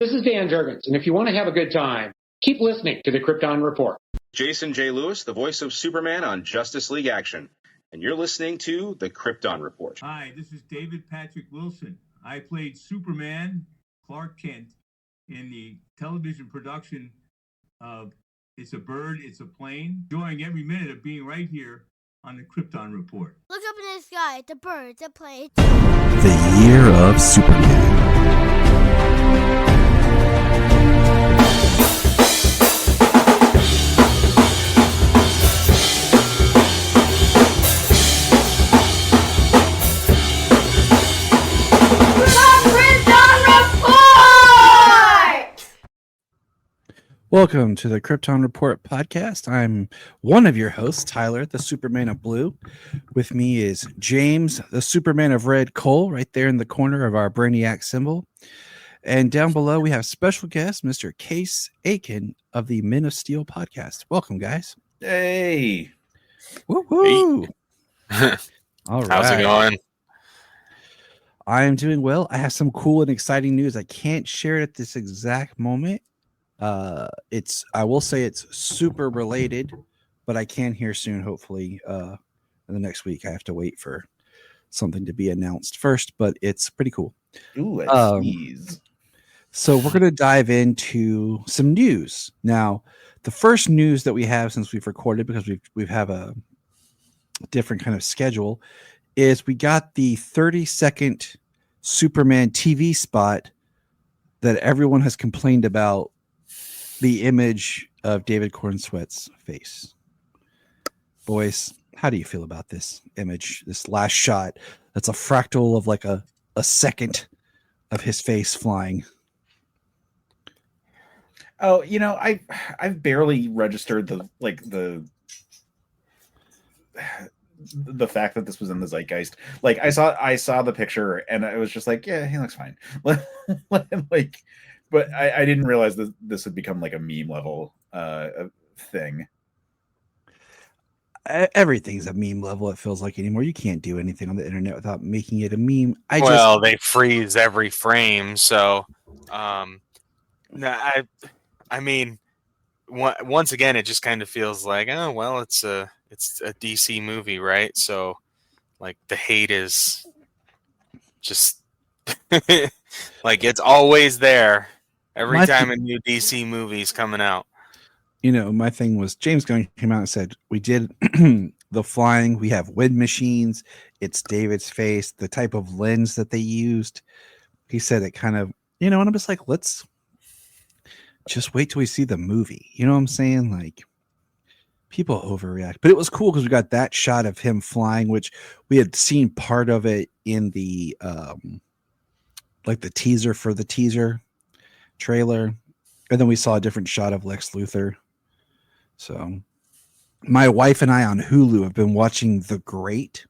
This is Dan Jurgens, and if you want to have a good time, keep listening to the Krypton Report. Jason J. Lewis, the voice of Superman on Justice League Action, and you're listening to the Krypton Report. Hi, this is David Patrick Wilson. I played Superman, Clark Kent, in the television production of It's a Bird, It's a Plane, enjoying every minute of being right here on the Krypton Report. Look up in the sky, it's a bird, it's a plane. The Year of Superman. Welcome to the Krypton Report podcast. I'm one of your hosts, Tyler, the Superman of Blue. With me is James, the Superman of Red Cole, right there in the corner of our Brainiac symbol. And down below, we have special guest, Mr. Case Aiken of the Men of Steel Podcast. Welcome, guys. Hey. Woo-hoo. Hey. All right. How's it going? I am doing well. I have some cool and exciting news. I can't share it at this exact moment. I will say it's super related, but I can hear soon, hopefully, in the next week. I have to wait for something to be announced first, but it's pretty cool. Ooh, let's sneeze. So we're going to dive into some news. Now, the first news that we have since we've recorded, because we have a different kind of schedule, is we got the 30-second Superman TV spot that everyone has complained about, the image of David Cornsweet's face. Boys, how do you feel about this image, this last shot? That's a fractal of like a second of his face flying. Oh, you know, I've barely registered the fact that this was in the zeitgeist. Like I saw the picture and I was just like, yeah, he looks fine. But I didn't realize that this would become like a meme level thing. Everything's a meme level, it feels like, anymore. You can't do anything on the internet without making it a meme. They freeze every frame, so I mean, once again, it just kind of feels like, oh well, it's a DC movie, right? So like the hate is just like it's always there every time a new DC movie is coming out. You know, my thing was James Gunn came out and said, we did the flying, we have wind machines, it's David's face, the type of lens that they used. He said it kind of, you know, and I'm just like, let's just wait till we see the movie. You know what I'm saying? Like, people overreact. But it was cool because we got that shot of him flying, which we had seen part of it in the like the teaser for the teaser trailer. And then we saw a different shot of Lex Luthor. So my wife and I on Hulu have been watching The Great,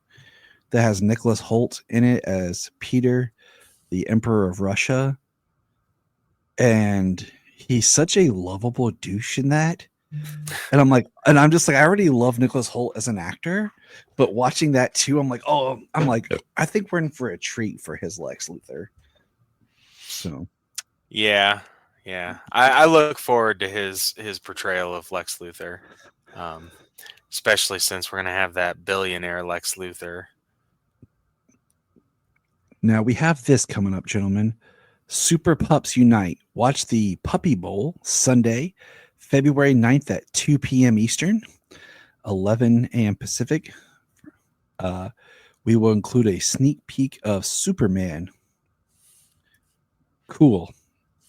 that has Nicholas Hoult in it as Peter, the Emperor of Russia. And he's such a lovable douche in that. And I'm just like, I already love Nicholas Hoult as an actor, but watching that too, I'm like, I think we're in for a treat for his Lex Luthor. So Yeah. I look forward to his portrayal of Lex Luthor, especially since we're going to have that billionaire Lex Luthor. Now we have this coming up, gentlemen. Super Pups Unite. Watch the Puppy Bowl Sunday, February 9th at 2 p.m. Eastern, 11 a.m. Pacific. We will include a sneak peek of Superman. Cool.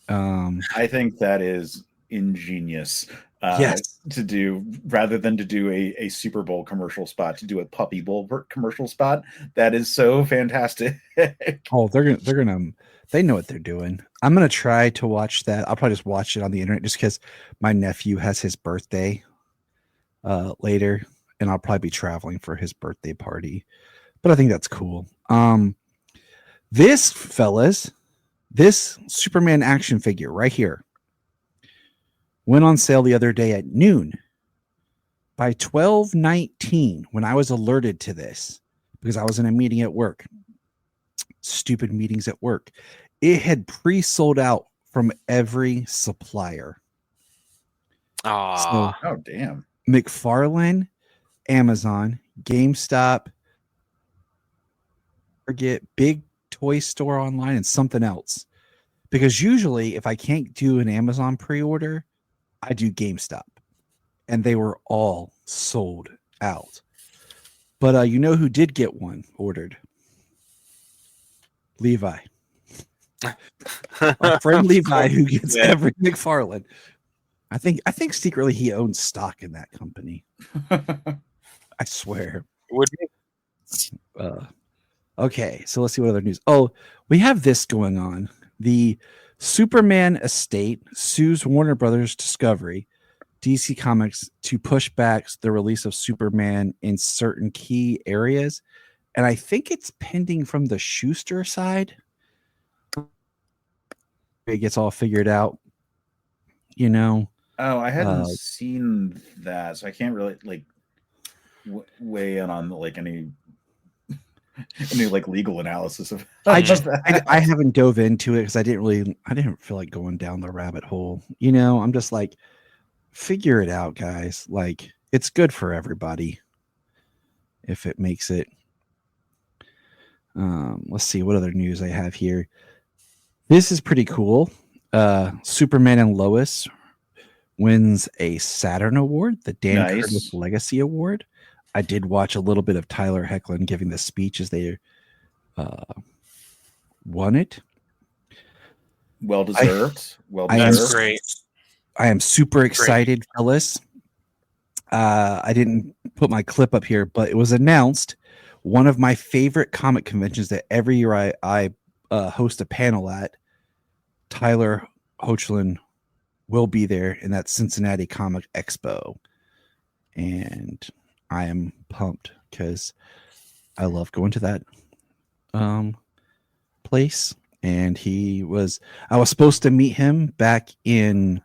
I think that is ingenious. Yes. To do, rather than to do a Super Bowl commercial spot, to do a Puppy Bowl commercial spot. That is so fantastic. Oh, they're gonna they know what they're doing. I'm gonna try to watch that. I'll probably just watch it on the internet just because my nephew has his birthday later, and I'll probably be traveling for his birthday party. But I think that's cool. This Superman action figure right here went on sale the other day at noon. By 12:19, when I was alerted to this, because I was in a meeting at work, stupid meetings at work, it had pre-sold out from every supplier. So Oh, damn. McFarlane, Amazon, GameStop, Target, big toy store online, and something else. Because usually, if I can't do an Amazon pre-order, I do GameStop, and they were all sold out. But you know who did get one ordered? Levi. Our friend Levi, who gets every McFarlane. I think secretly he owns stock in that company. I swear. Would be. Okay, so let's see what other news. Oh, we have this going on. The Superman estate sues Warner Brothers Discovery, DC Comics, to push back the release of Superman in certain key areas. And I think it's pending from the Schuster side. It gets all figured out, you know. Oh, I hadn't seen that, so I can't really weigh in on any legal analysis of. I haven't dove into it because I didn't feel like going down the rabbit hole. You know, I'm just like, figure it out, guys. Like, it's good for everybody if it makes it. Let's see what other news I have here. This is pretty cool. Superman and Lois wins a Saturn Award, the Dan Curtis Legacy Award. I did watch a little bit of Tyler Hoechlin giving the speech as they won it. Well deserved. That's great. I am super excited, fellas. I didn't put my clip up here, but it was announced. One of my favorite comic conventions that every year I host a panel at, Tyler Hoechlin will be there in that Cincinnati Comic Expo. And I am pumped because I love going to that place. And I was supposed to meet him back in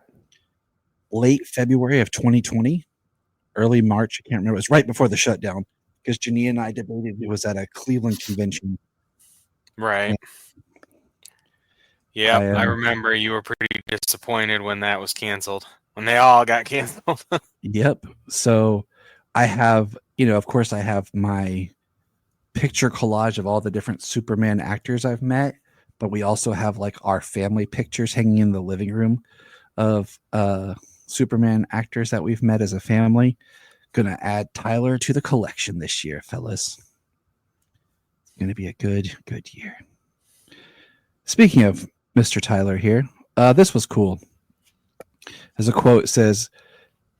late February of 2020, early March. I can't remember. It was right before the shutdown because Jania and I debated it was at a Cleveland convention. Right. Yeah, I remember you were pretty disappointed when that was canceled, when they all got canceled. Yep. So I have, of course, I have my picture collage of all the different Superman actors I've met, but we also have like our family pictures hanging in the living room of Superman actors that we've met as a family. Gonna add Tyler to the collection this year, fellas. It's gonna be a good year. Speaking of Mr. Tyler here, this was cool. There's a quote that says,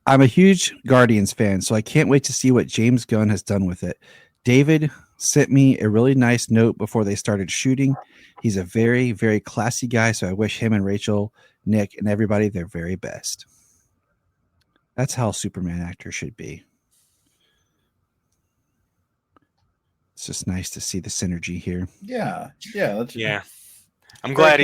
"I'm a huge Guardians fan, so I can't wait to see what James Gunn has done with it. David sent me a really nice note before they started shooting. He's a very, very classy guy, so I wish him and Rachel, Nick, and everybody their very best." That's how a Superman actor should be. It's just nice to see the synergy here. Yeah. I'm glad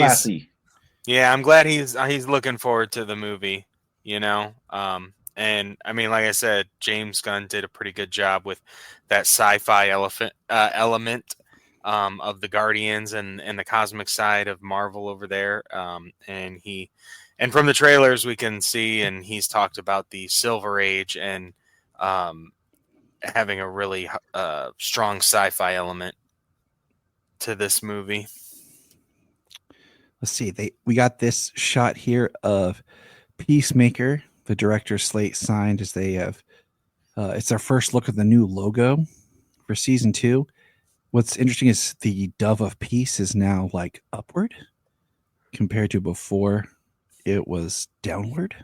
I'm glad he's looking forward to the movie, and I mean, like I said, James Gunn did a pretty good job with that sci-fi element of the Guardians and the cosmic side of Marvel over there. And from the trailers we can see, and he's talked about the Silver Age and having a really strong sci-fi element to this movie. Let's see. We got this shot here of Peacemaker. The director's slate signed as they have. It's our first look at the new logo for season 2. What's interesting is the Dove of Peace is now like upward compared to before it was downward.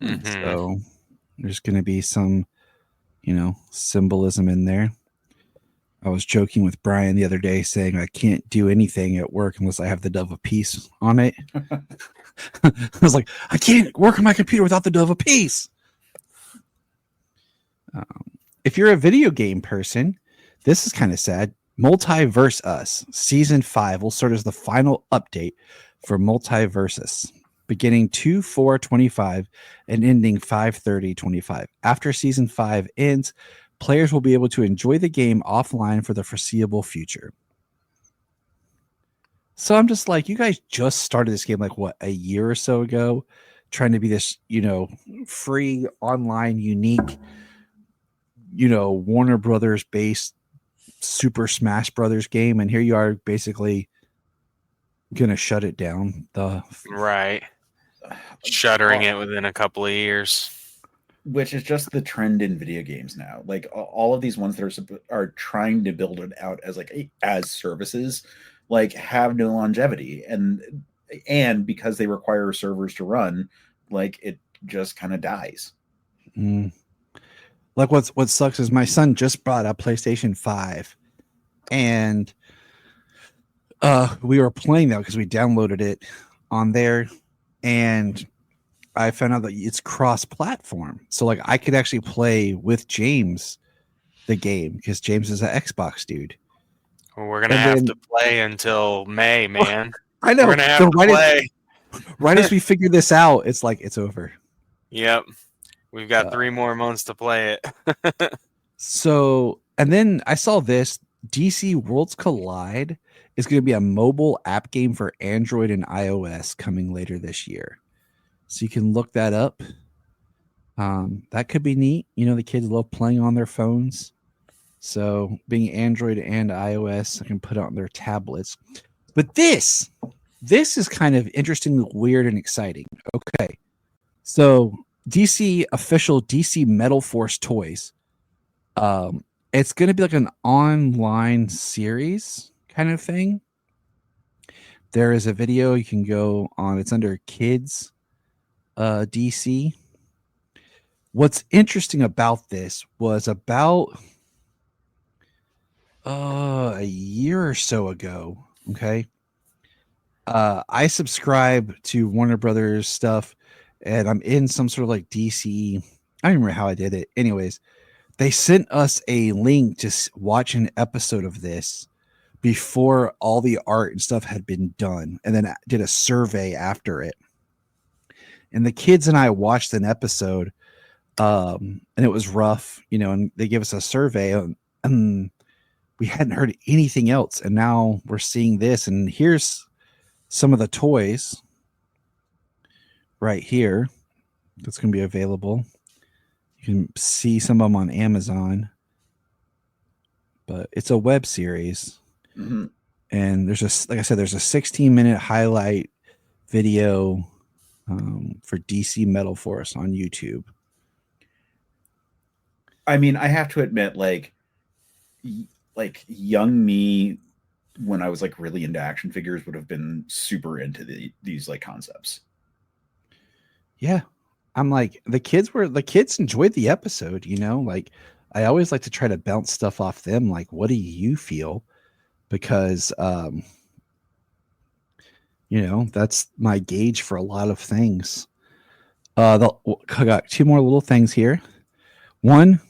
Mm-hmm. So there's going to be some, symbolism in there. I was joking with Brian the other day saying I can't do anything at work unless I have the Dove of Peace on it. I was like, I can't work on my computer without the Dove of Peace. If you're a video game person, this is kind of sad. Multiverse Us Season 5 will serve as the final update for Multiversus, beginning 2/4/25 and ending 5/30/25. After Season 5 ends, players will be able to enjoy the game offline for the foreseeable future. So I'm just like, you guys just started this game like what, a year or so ago, trying to be this, free online unique, Warner Brothers based Super Smash Brothers game, and here you are basically gonna shut it down. Right. Shuttering it within a couple of years. Which is just the trend in video games now. Like all of these ones that are trying to build it out as as services, like have no longevity, and because they require servers to run, like it just kind of dies. Like what sucks is my son just bought a PlayStation 5, and we were playing that because we downloaded it on there, and I found out that it's cross-platform. So like I could actually play with James the game because James is an Xbox dude. Well, we're gonna have to play until May, man. I know. We're gonna have to play. Right as we figure this out, it's like it's over. Yep. We've got 3 more months to play it. So, and then I saw this DC Worlds Collide is going to be a mobile app game for Android and iOS coming later this year. So you can look that up. That could be neat. The kids love playing on their phones. So being Android and iOS, I can put it on their tablets. But this is kind of interesting, weird, and exciting. Okay. So DC official DC Metal Force toys. It's going to be like an online series kind of thing. There is a video you can go on. It's under Kids DC. What's interesting about this was about a year or so ago. Okay. I subscribe to Warner Brothers stuff, and I'm in some sort of like DC. I don't remember how I did it. Anyways, they sent us a link to watch an episode of this before all the art and stuff had been done, and then did a survey after it. And the kids and I watched an episode, and it was rough, and they gave us a survey, and we hadn't heard anything else. And now we're seeing this, and here's some of the toys right here that's going to be available. You can see some of them on Amazon, but it's a web series. Mm-hmm. And like I said, there's a 16-minute highlight video for DC Metal Force on YouTube. I mean, I have to admit, like young me, when I was like really into action figures, would have been super into these like concepts. Yeah. I'm like, the kids enjoyed the episode, like I always like to try to bounce stuff off them. Like, what do you feel? Because, that's my gauge for a lot of things. I got 2 more little things here. One,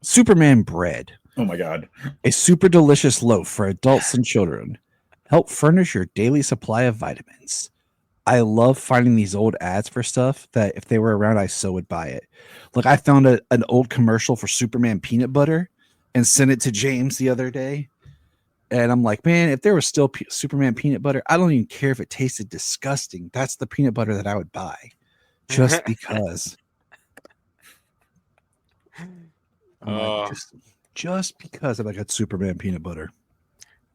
Superman bread. Oh my God. A super delicious loaf for adults and children. Help furnish your daily supply of vitamins. I love finding these old ads for stuff that if they were around, I so would buy it. Like I found an old commercial for Superman peanut butter and sent it to James the other day. And I'm like, man, if there was still Superman peanut butter, I don't even care if it tasted disgusting. That's the peanut butter that I would buy just because. Like, just because I got Superman peanut butter.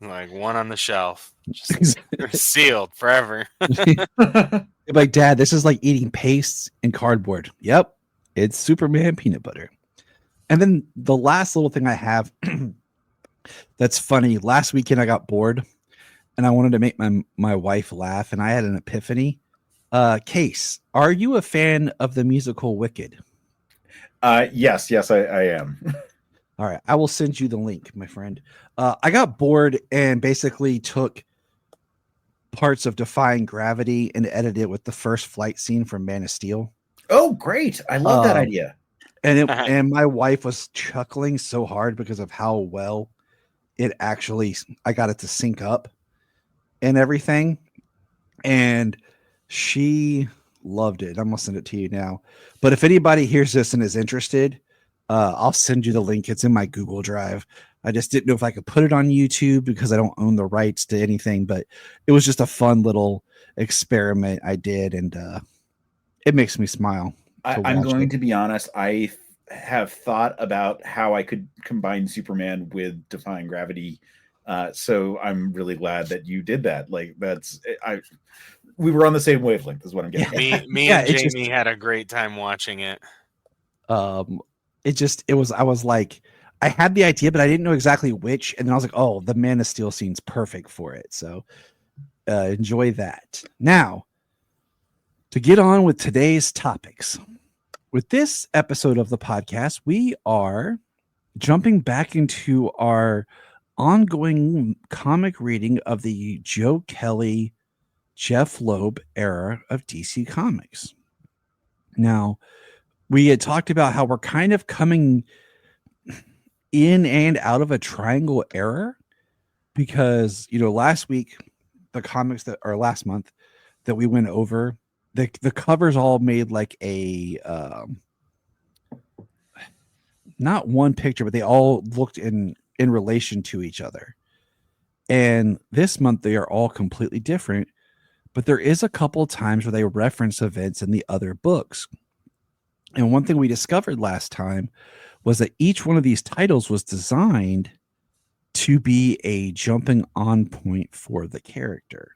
Like one on the shelf. Just sealed forever. Like, Dad, this is like eating paste and cardboard. Yep. It's Superman peanut butter. And then the last little thing I have that's funny. Last weekend I got bored and I wanted to make my wife laugh, and I had an epiphany. Case, are you a fan of the musical Wicked? Yes, I am. All right, I will send you the link, my friend. I got bored and basically took parts of Defying Gravity and edited it with the first flight scene from Man of Steel. Oh, great. I love that idea. And my wife was chuckling so hard because of how well I got it to sync up and everything. And she loved it. I'm going to send it to you now. But if anybody hears this and is interested, I'll send you the link. It's in my Google Drive. I just didn't know if I could put it on YouTube because I don't own the rights to anything, but it was just a fun little experiment I did, and it makes me smile. I'm going to be honest. I have thought about how I could combine Superman with Defying Gravity. So I'm really glad that you did that. Like we were on the same wavelength is what I'm getting at. Me and Jamie had a great time watching it. I was like, I had the idea, but I didn't know exactly which. And then I was like, oh, the Man of Steel scene's perfect for it. So enjoy that. Now, to get on with today's topics. With this episode of the podcast, we are jumping back into our ongoing comic reading of the Joe Kelly, Jeff Loeb era of DC Comics. Now, we had talked about how we're kind of coming in and out of a triangle era because, last week, the comics last month that we went over, the covers all made like a not one picture, but they all looked in relation to each other. And this month they are all completely different, but there is a couple times where they reference events in the other books. And one thing we discovered last time was that each one of these titles was designed to be a jumping on point for the character.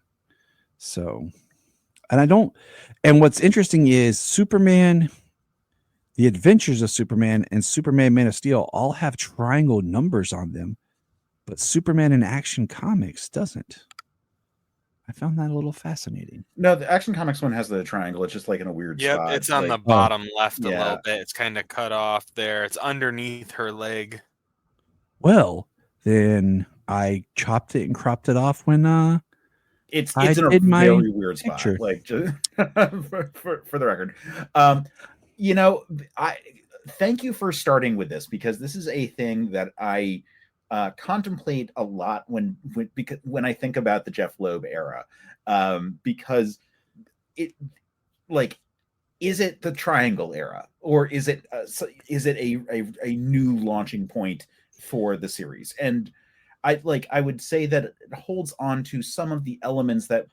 So, and what's interesting is Superman, The Adventures of Superman, and Superman Man of Steel all have triangle numbers on them, but Superman in Action Comics doesn't. I found that a little fascinating. No, the Action Comics one has the triangle. It's just like in a weird spot. It's on the bottom left a little bit. It's kind of cut off there. It's underneath her leg. Well, then I chopped it and cropped it off when it's in a very weird spot. Like just for the record. I thank you for starting with this because this is a thing that I contemplate a lot when I think about the Jeff Loeb era, because it is it the triangle era or is it a new launching point for the series? And I would say that it holds on to some of the elements that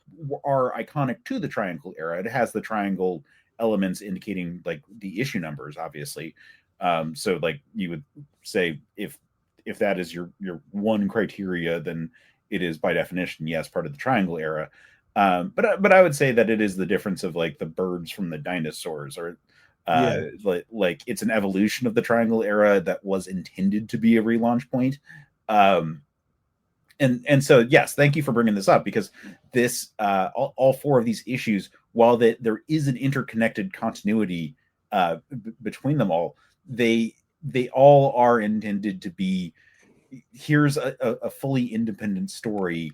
are iconic to the triangle era. It has the triangle elements indicating like the issue numbers, obviously. So like you would say if that is your one criteria, then it is by definition, yes, part of the triangle era. But I would say that it is the difference of like the birds from the dinosaurs, or like it's an evolution of the triangle era that was intended to be a relaunch point. And so, yes, thank you for bringing this up because this all four of these issues, while there is an interconnected continuity between them all, they all are intended to be, here's a fully independent story,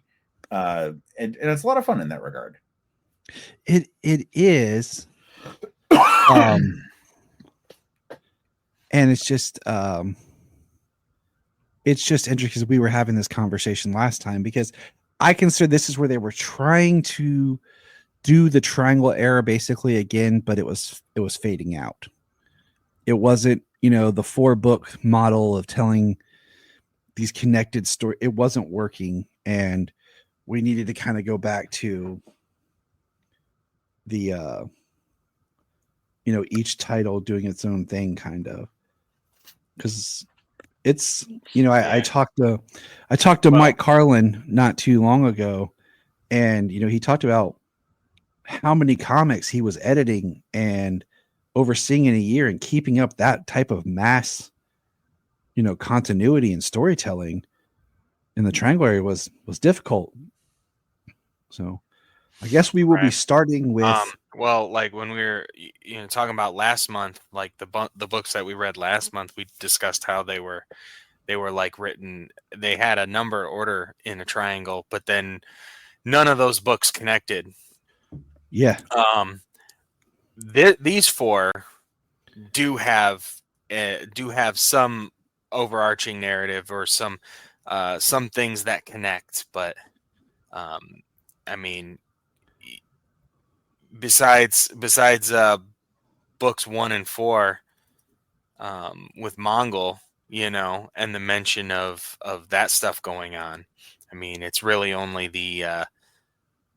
and it's a lot of fun in that regard. It is, and it's just interesting because we were having this conversation last time because I consider this is where they were trying to do the triangle era basically again, but it was fading out. It wasn't, the 4-book model of telling these connected stories. It wasn't working, and we needed to kind of go back to the each title doing its own thing, kind of, because it's I talked to Mike Carlin not too long ago, and he talked about how many comics he was editing and overseeing in a year, and keeping up that type of mass continuity and storytelling in the triangle area was difficult. So I guess we will be starting with like when we were talking about last month, like the books that we read last month, we discussed how they were like written, they had a number order in a triangle, but then none of those books connected. These four do have some overarching narrative or some things that connect, but I mean, besides books 1 and 4, with Mongol, and the mention of that stuff going on. I mean, it's really only the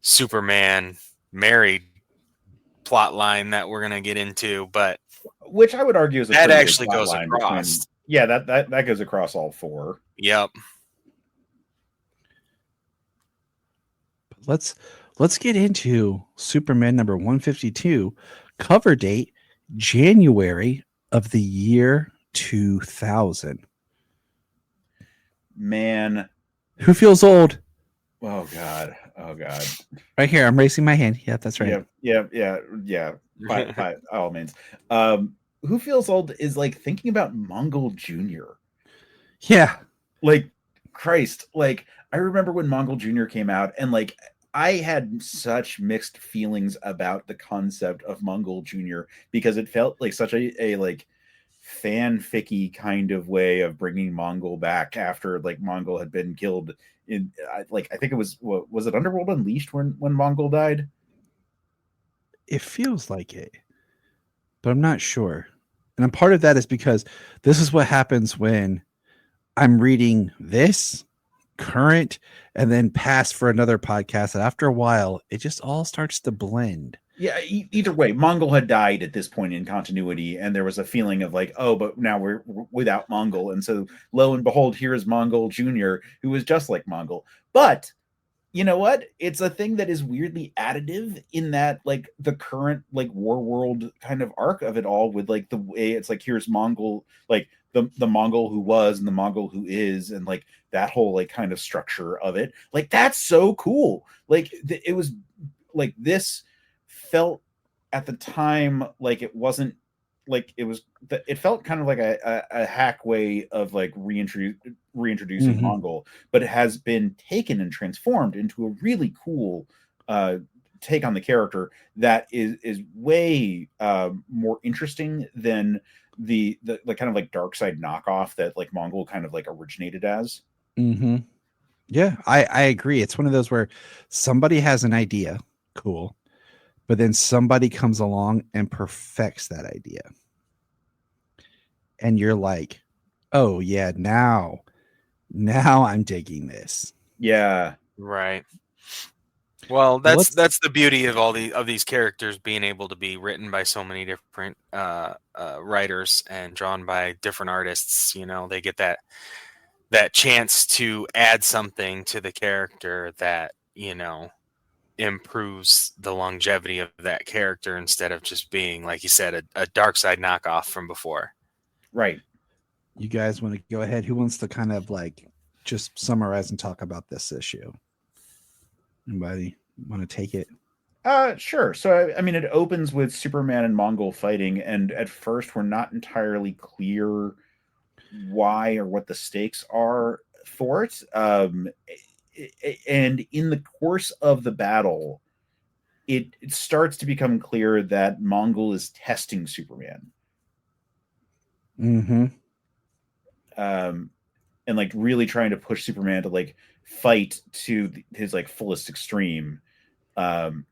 Superman married plot line that we're gonna get into, but which I would argue is a that pretty good actually plot goes line across. yeah, that goes across all four. Yep. Let's get into Superman number 152, cover date January of the year 2000. Man, who feels old? Oh God. Right here, I'm raising my hand. Yeah, that's right. Yeah. By all means. Who feels old is like thinking about Mongol Jr. Yeah. Like, Christ. Like, I remember when Mongol Jr. came out, and like I had such mixed feelings about the concept of Mongol Jr. because it felt like such a like fanficky kind of way of bringing Mongol back after like Mongol had been killed in I think it was it Underworld Unleashed when Mongol died? It feels like it, but I'm not sure. And part of that is because this is what happens when I'm reading this current and then past for another podcast. And after a while, it just all starts to blend. Yeah, either way, Mongol had died at this point in continuity, and there was a feeling of like, oh, but now we're without Mongol. And so lo and behold, here's Mongol Jr., who was just like Mongol. But you know what? It's a thing that is weirdly additive in that like the current like war world kind of arc of it all, with like the way it's like, here's Mongol, like the Mongol who was and the Mongol who is, and like that whole like kind of structure of it. Like, that's so cool. Like it was like, this felt at the time like it wasn't like it was, it felt kind of like a hack way of like reintroducing Mongol, but it has been taken and transformed into a really cool take on the character that is way more interesting than the kind of like dark side knockoff that like Mongol kind of like originated as. Yeah, I agree. It's one of those where somebody has an idea, cool, but then somebody comes along and perfects that idea. And you're like, oh yeah, now I'm digging this. Yeah. Right. Well, that's the beauty of all these characters being able to be written by so many different writers and drawn by different artists. They get that chance to add something to the character that, improves the longevity of that character instead of just being, like you said, a dark side knockoff from before. Right. You guys want to go ahead? Who wants to kind of like just summarize and talk about this issue? Anybody want to take it? Sure. So, I mean, it opens with Superman and Mongol fighting, and at first we're not entirely clear why or what the stakes are for it. And in the course of the battle, it starts to become clear that Mongol is testing Superman. And like really trying to push Superman to like fight to his like fullest extreme. And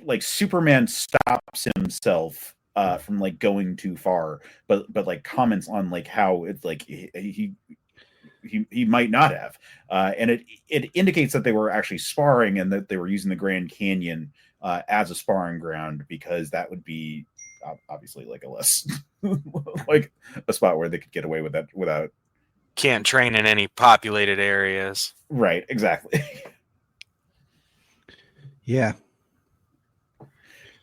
like Superman stops himself from like going too far, but like comments on like how it's like he might not have, and it indicates that they were actually sparring and that they were using the Grand Canyon as a sparring ground, because that would be obviously like a less like a spot where they could get away with that without. Can't train in any populated areas. Right, exactly. Yeah.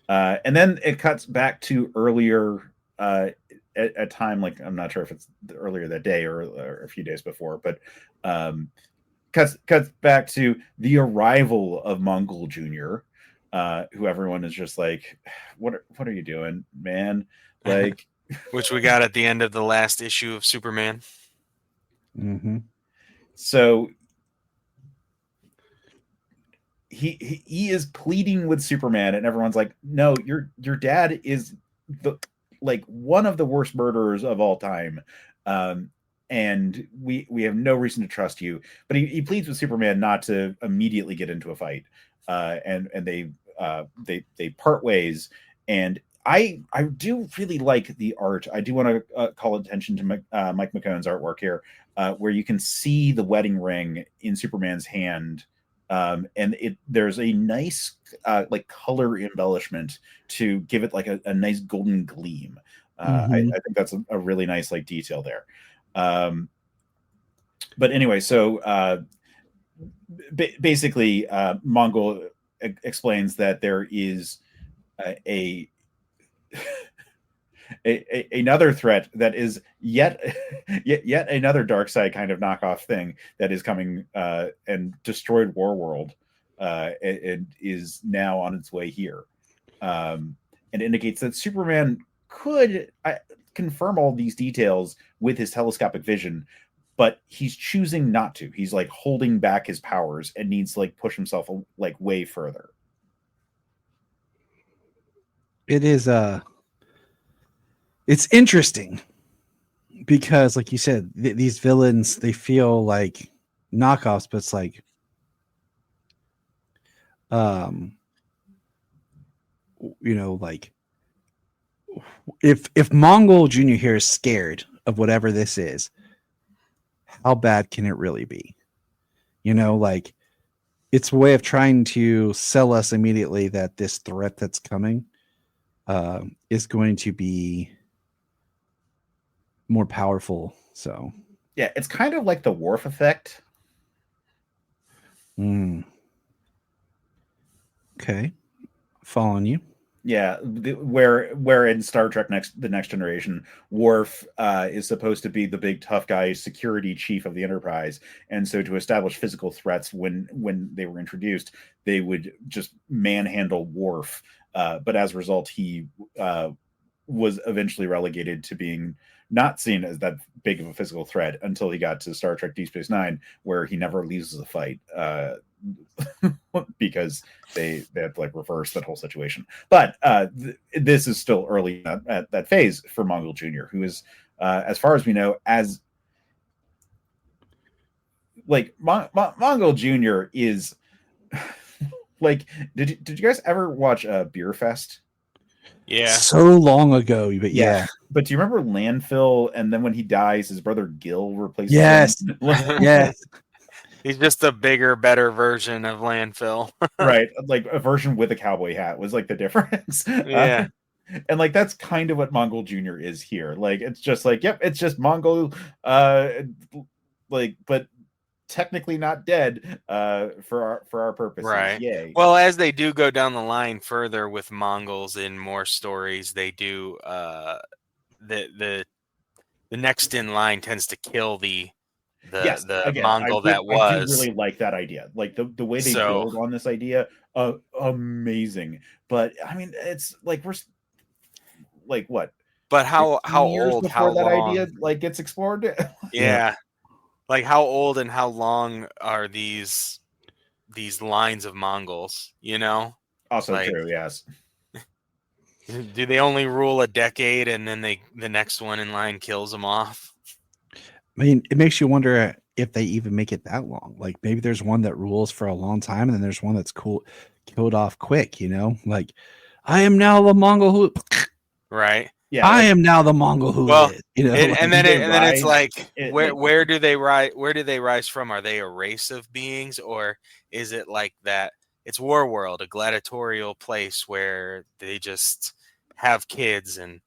And then it cuts back to earlier at time, like I'm not sure if it's earlier that day or a few days before, but cuts back to the arrival of Mongol Jr., who everyone is just like, what are you doing, man? Like, which we got at the end of the last issue of Superman. So he is pleading with Superman, and everyone's like, no, your dad is the like one of the worst murderers of all time, and we have no reason to trust you. But he pleads with Superman not to immediately get into a fight, and they part ways. And I do really like the art. I do want to call attention to Mike McKone's artwork here, where you can see the wedding ring in Superman's hand, and there's a nice like color embellishment to give it like a nice golden gleam. I think that's a really nice like detail there. But anyway, so basically, Mongol explains that there is another threat that is yet another dark side kind of knockoff thing that is coming and destroyed Warworld and is now on its way here, and indicates that Superman could confirm all these details with his telescopic vision, but he's choosing not to. He's like holding back his powers and needs to like push himself like way further. It is it's interesting because, like you said, these villains, they feel like knockoffs, but it's like you know, like if Mongol Jr. here is scared of whatever this is, how bad can it really be? You know, like it's a way of trying to sell us immediately that this threat that's coming is going to be more powerful. So yeah, it's kind of like the Worf effect. Okay, following you. Yeah, where in Star Trek the Next Generation, Worf is supposed to be the big tough guy, security chief of the Enterprise, and so to establish physical threats when they were introduced, they would just manhandle Worf. But as a result, he was eventually relegated to being not seen as that big of a physical threat until he got to Star Trek Deep Space Nine, where he never loses a fight. Because they have to like reverse that whole situation. But this is still early at that phase for Mongol Jr., who is, as far as we know, as like Mongol Jr. is like, did you guys ever watch Beer Fest? Yeah, so long ago, but yeah. But do you remember Landfill? And then when he dies, his brother Gil replaces him? Yes. He's just a bigger, better version of Landfill. Right, like a version with a cowboy hat was like the difference. Yeah. And like that's kind of what Mongol Jr. is here. Like it's just like, yep, it's just Mongol, like, but technically not dead for our purposes. Right. Yay. Well, as they do go down the line further with Mongols in more stories, they do the next in line tends to kill the Mongol I do really like that idea. Like the way they build on this idea, amazing. But I mean, it's like we're like what? But how old? How that long? idea like gets explored? Yeah. Like how old and how long are these lines of Mongols? You know. Also like, true. Yes. Do they only rule a decade and then the next one in line kills them off? I mean, it makes you wonder if they even make it that long. Like maybe there's one that rules for a long time, and then there's one that's killed off quick. You know, like I am now the Mongol who, right? Yeah, I am now the Mongol who is. You know, and then it's like where do they rise? Where do they rise from? Are they a race of beings, or is it like that? It's Warworld, a gladiatorial place where they just have kids and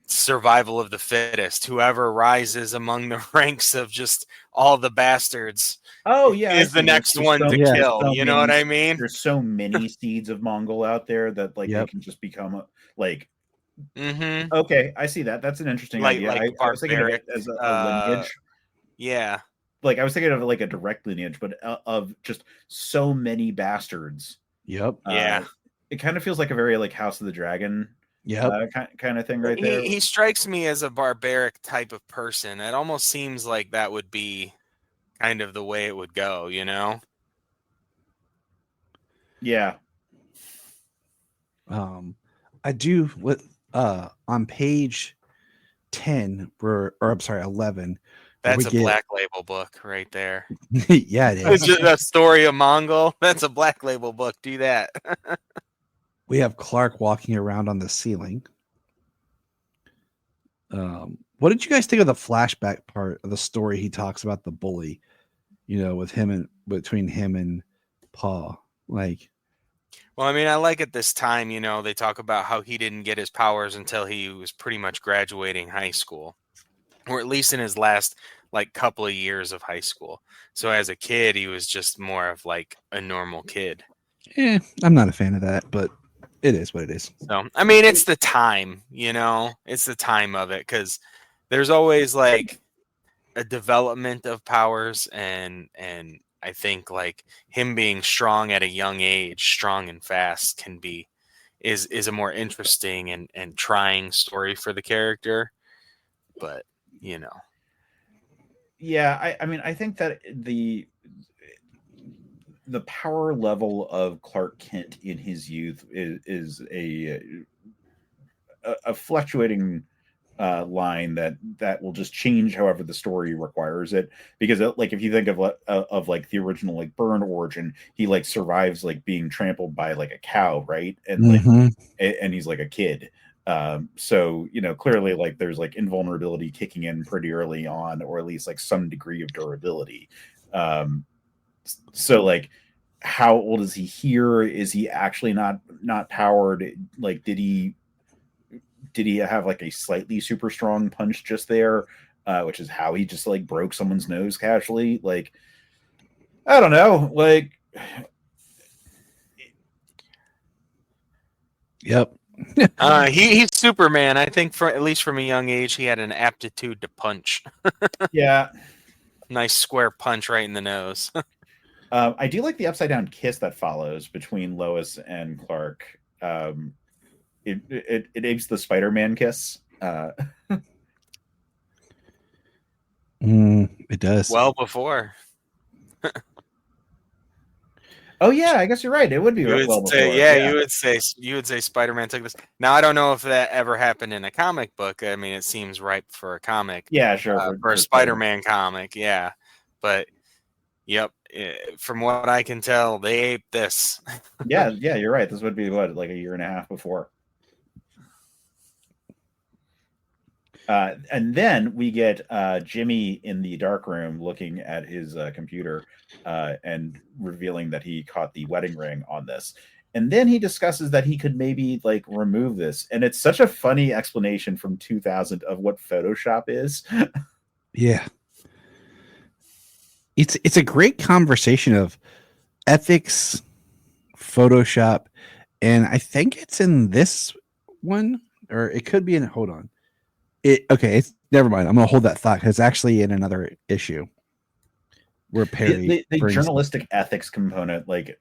survival of the fittest. Whoever rises among the ranks of just all the bastards is the next one to kill. You know what I mean? There's so many seeds of Mongol out there that like they can just become like okay, I see that. That's an interesting idea. I was thinking of it as a lineage. Yeah. Like I was thinking of it like a direct lineage, but of just so many bastards. Yep. Yeah. It kind of feels like a very like House of the Dragon kind of thing right there. He strikes me as a barbaric type of person. It almost seems like that would be kind of the way it would go, you know? Yeah. I do on page 10 or I'm sorry, 11. That's a Black Label book right there. Yeah, it is. It's just a story of Mongol. That's a Black Label book. Do that. We have Clark walking around on the ceiling. What did you guys think of the flashback part of the story? He talks about the bully, with him and between him and Paul. Like, Well, I mean, I like at this time, they talk about how he didn't get his powers until he was pretty much graduating high school, or at least in his last couple of years of high school. So as a kid, he was just more of like a normal kid. I'm not a fan of that, but it is what it is. So, I mean, it's the time, it's the time of it, because there's always like a development of powers, and I think like him being strong at a young age, strong and fast, is a more interesting and trying story for the character. But Yeah, I mean, I think that the power level of Clark Kent in his youth is a fluctuating line that will just change however the story requires it. Because like if you think of like the original like Byrne origin, he like survives like being trampled by like a cow, right? And and he's like a kid. So clearly like there's like invulnerability kicking in pretty early on, or at least like some degree of durability. So like how old is he here? Is he actually not powered? Like did he have like a slightly super strong punch just there, which is how he just like broke someone's nose casually? Like I don't know, like yep. He's Superman. I think at least from a young age, he had an aptitude to punch. Yeah. Nice square punch right in the nose. I do like the upside down kiss that follows between Lois and Clark. It apes the Spider-Man kiss. It does. Well before. Oh yeah, I guess you're right. It would be well before. Yeah, you would say Spider-Man took this. Now I don't know if that ever happened in a comic book. I mean, it seems ripe for a comic. Yeah, sure. For a Spider-Man comic, yeah. But yep, from what I can tell, they aped this. yeah, you're right. This would be like a year and a half before. And then we get Jimmy in the dark room looking at his computer and revealing that he caught the wedding ring on this. And then he discusses that he could maybe like remove this. And it's such a funny explanation from 2000 of what Photoshop is. Yeah. It's a great conversation of ethics, Photoshop, and I think it's in this one, or it could be in. Hold on. It's never mind. I'm gonna hold that thought because it's actually in another issue where Perry the journalistic ethics component like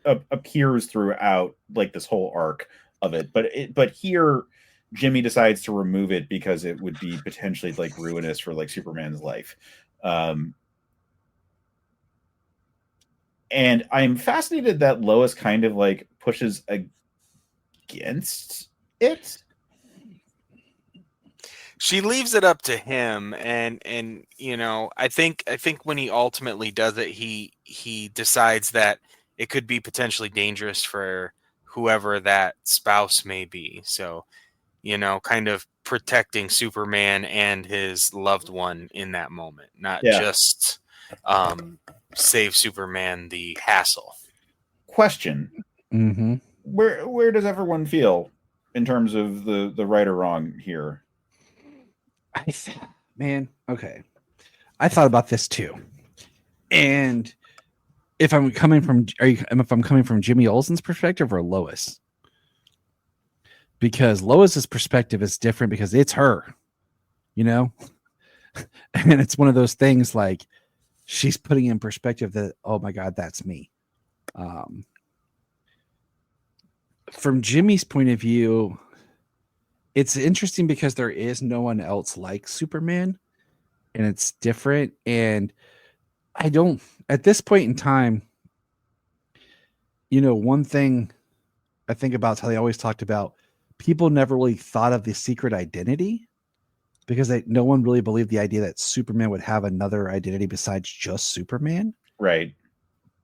appears throughout like this whole arc of it, but here Jimmy decides to remove it because it would be potentially like ruinous for like Superman's life. And I'm fascinated that Lois kind of like pushes against it. She leaves it up to him, and I think when he ultimately does it, he decides that it could be potentially dangerous for whoever that spouse may be. So, kind of protecting Superman and his loved one in that moment, not just save Superman the hassle. Question: Mm-hmm. Where does everyone feel in terms of the right or wrong here? Okay. I thought about this too, and if I'm coming from Jimmy Olsen's perspective or Lois, because Lois's perspective is different because it's her, and it's one of those things like she's putting in perspective that, oh my God, that's me. From Jimmy's point of view, it's interesting because there is no one else like Superman, and it's different. And I don't, at this point in time, one thing I think about is how they always talked about people never really thought of the secret identity because no one really believed the idea that Superman would have another identity besides just Superman. Right.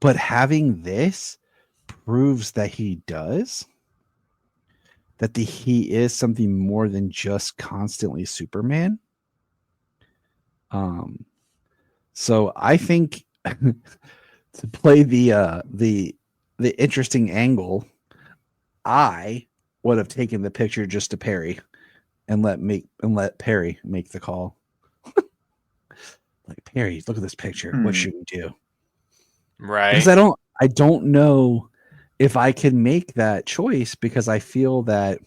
But having this proves that he does. that he is something more than just constantly Superman. So I think to play the interesting angle, I would have taken the picture just to Perry and let Perry make the call. Like, Perry, look at this picture. What should we do? Right. Because I don't know if I can make that choice, because I feel that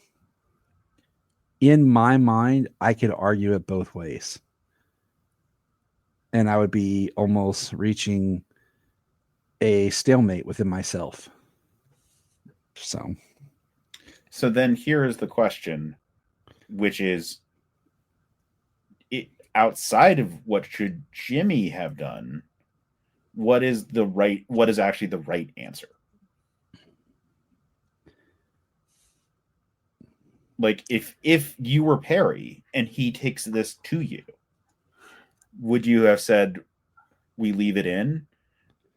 in my mind I could argue it both ways. And I would be almost reaching a stalemate within myself. So then here is the question, which is, outside of what should Jimmy have done, what is actually the right answer? Like, if you were Perry and he takes this to you, would you have said we leave it in,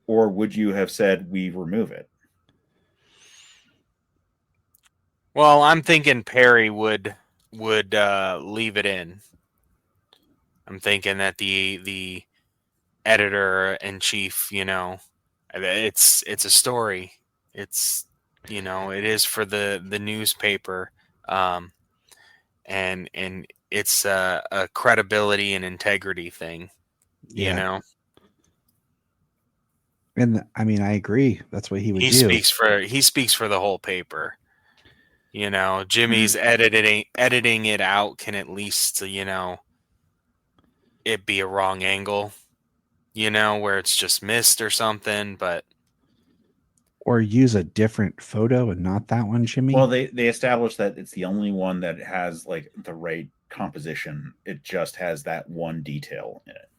or would you have said we remove it? Well, I'm thinking Perry would leave it in. I'm thinking that the editor in chief, it's a story. It's, it is for the newspaper, and it's a credibility and integrity thing, And I mean, I agree. That's what he would do. He speaks for the whole paper. Jimmy's editing it out can at least, it be a wrong angle, where it's just missed or something, or use a different photo and not that one, Jimmy. Well, they established that it's the only one that has like the right composition. It just has that one detail in it.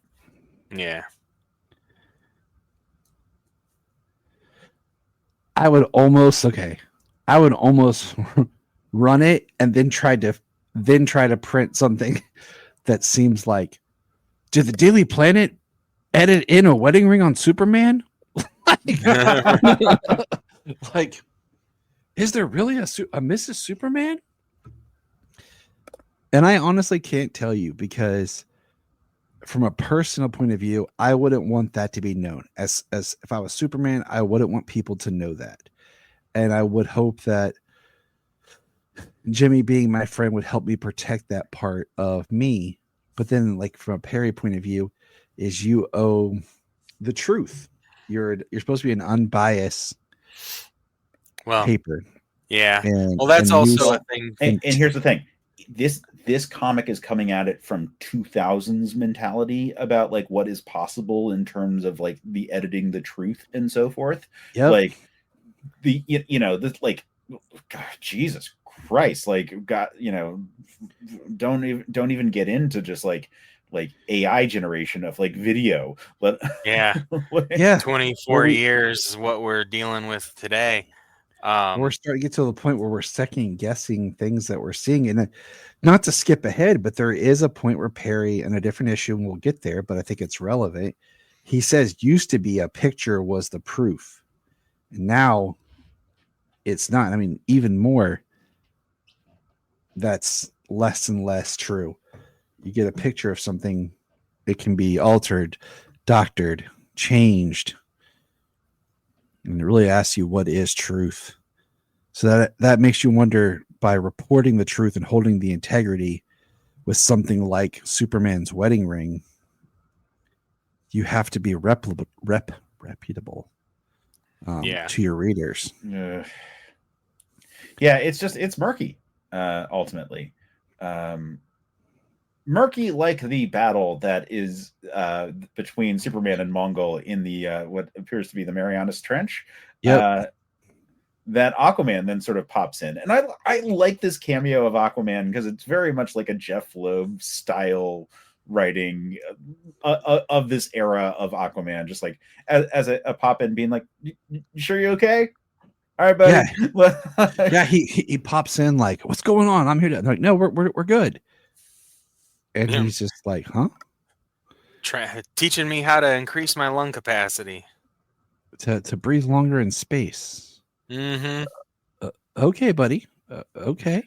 Yeah. I would almost run it and then try to print something that seems like, did the Daily Planet edit in a wedding ring on Superman? Like, is there really a Mrs. Superman? And I honestly can't tell you, because from a personal point of view, I wouldn't want that to be known. As if I was Superman, I wouldn't want people to know that. And I would hope that Jimmy, being my friend, would help me protect that part of me. But then, like, from a Perry point of view, is you owe the truth. You're supposed to be an unbiased paper. Yeah. That's also a thing. And here's the thing. This comic is coming at it from 2000s mentality about like what is possible in terms of like the editing the truth and so forth. Yep. Like this, like, God, Jesus Christ, like, God, don't even get into just like AI generation of like video. But yeah, 24 years is what we're dealing with today. We're starting to get to the point where we're second guessing things that we're seeing. And not to skip ahead, but there is a point where Perry, in a different issue, and we'll get there, but I think it's relevant, he says used to be a picture was the proof. And now it's not. I mean, even more, that's less and less true. You get a picture of something, it can be altered, doctored, changed. And it really asks you, what is truth? So that makes you wonder, by reporting the truth and holding the integrity with something like Superman's wedding ring, you have to be reputable to your readers. Yeah, it's murky, ultimately. Murky like the battle that is between Superman and Mongol in the what appears to be the Marianas Trench. Yep. That Aquaman then sort of pops in. And I like this cameo of Aquaman because it's very much like a Jeff Loeb style writing of this era of Aquaman, just like as a pop in, being like, you sure you're okay? All right, buddy. Yeah, he pops in like, what's going on? I'm here to, like, no, we're good. And he's just like, huh? Teaching me how to increase my lung capacity. To breathe longer in space. Mm-hmm. Okay, buddy. Okay.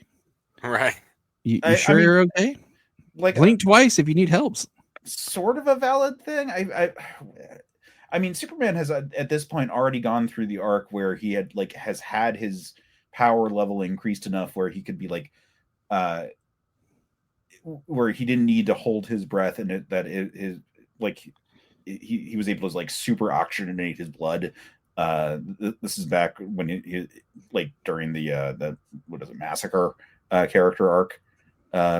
Right. You I sure mean, you're okay? like Blink twice if you need help. sort of a valid thing. I mean, Superman has at this point already gone through the arc where he has had his power level increased enough where he could be like, where he didn't need to hold his breath, and his like he was able to like super oxygenate his blood. This is back when he like during the what is it, massacre character arc,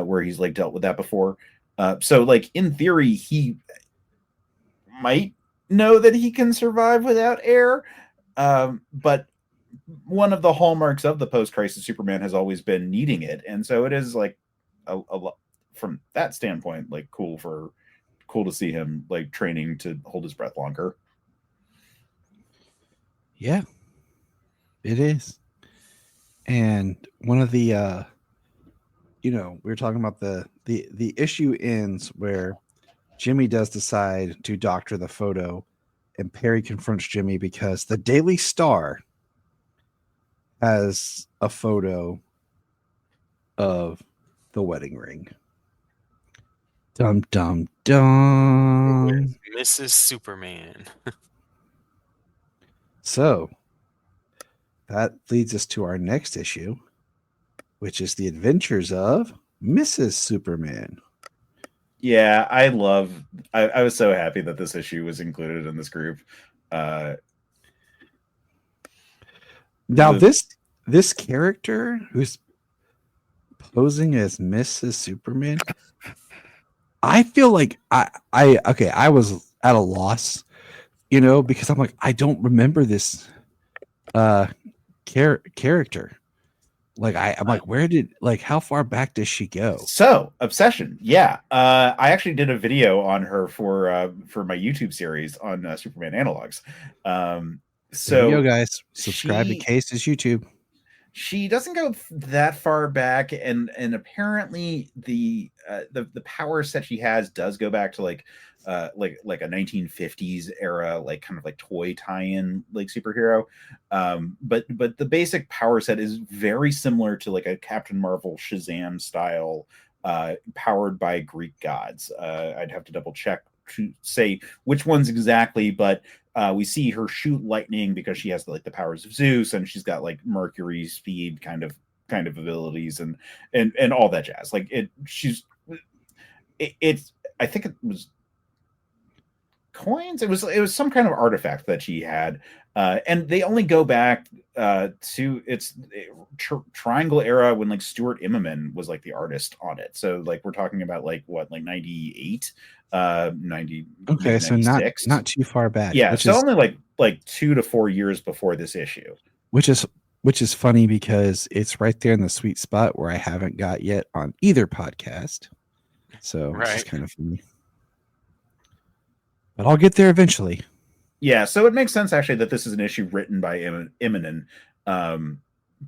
where he's like dealt with that before. So like in theory, he might know that he can survive without air. But one of the hallmarks of the post-crisis Superman has always been needing it, and so it is like a lot from that standpoint, like cool to see him like training to hold his breath longer. Yeah, it is. And one of the we were talking about the issue ends where Jimmy does decide to doctor the photo, and Perry confronts Jimmy because the Daily Star has a photo of the wedding ring. Dum dum dum. With Mrs. Superman. So that leads us to our next issue, which is the adventures of Mrs. Superman. Yeah, I was so happy that this issue was included in this group. Now this character who's posing as Mrs. Superman, I feel like I was at a loss, because I'm like, I don't remember this character. Like I'm like, how far back does she go? So Obsession, yeah. I actually did a video on her for my YouTube series on Superman Analogs. There you go, guys. Subscribe to Case's YouTube. She doesn't go that far back, and apparently the power set she has does go back to like a 1950s era, like kind of like toy tie-in like superhero. But the basic power set is very similar to like a Captain Marvel Shazam style, powered by Greek gods. I'd have to double check to say which ones exactly, but we see her shoot lightning because she has like the powers of Zeus, and she's got like Mercury speed kind of abilities and all that jazz. Like it's I think it was coins. It was some kind of artifact that she had, and they only go back to its Triangle era when like Stuart Immonen was like the artist on it. So like we're talking about like what, like 98, 90. Okay, so not too far back. Yeah, so only like 2 to 4 years before this issue. Which is funny because it's right there in the sweet spot where I haven't got yet on either podcast. So It's just kind of funny. But I'll get there eventually. Yeah, so it makes sense actually that this is an issue written by Immonen,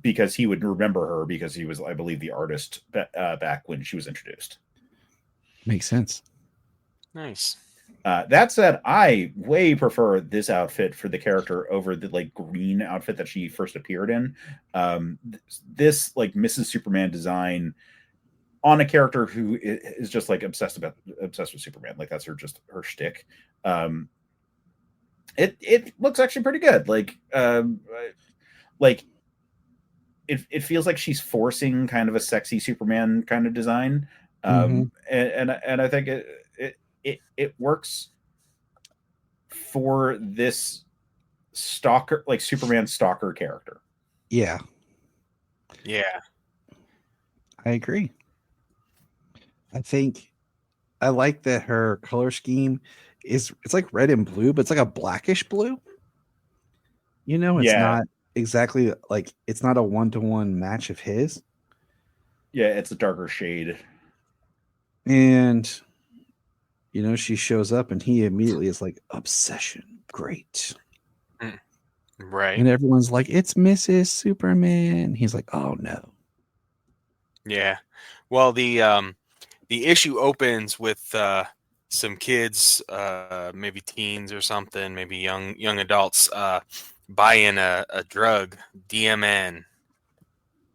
because he would remember her because he was, I believe, the artist back when she was introduced. Makes sense. Nice. That said, I way prefer this outfit for the character over the like green outfit that she first appeared in. This like Mrs. Superman design on a character who is just like obsessed with Superman, like that's her shtick. It looks actually pretty good. Like it feels like she's forcing kind of a sexy Superman kind of design. And I think it works for this stalker, like Superman stalker character. Yeah. I agree. I think I like that her color scheme it's like red and blue, but it's like a blackish blue. It's not exactly like, it's not a 1-to-1 match of his. Yeah, it's a darker shade. And she shows up and he immediately is like, obsession, great. Right. And everyone's like, it's Mrs. Superman. He's like, oh no. Yeah. Well, the issue opens with some kids, maybe teens or something, maybe young adults, buying a drug, DMN,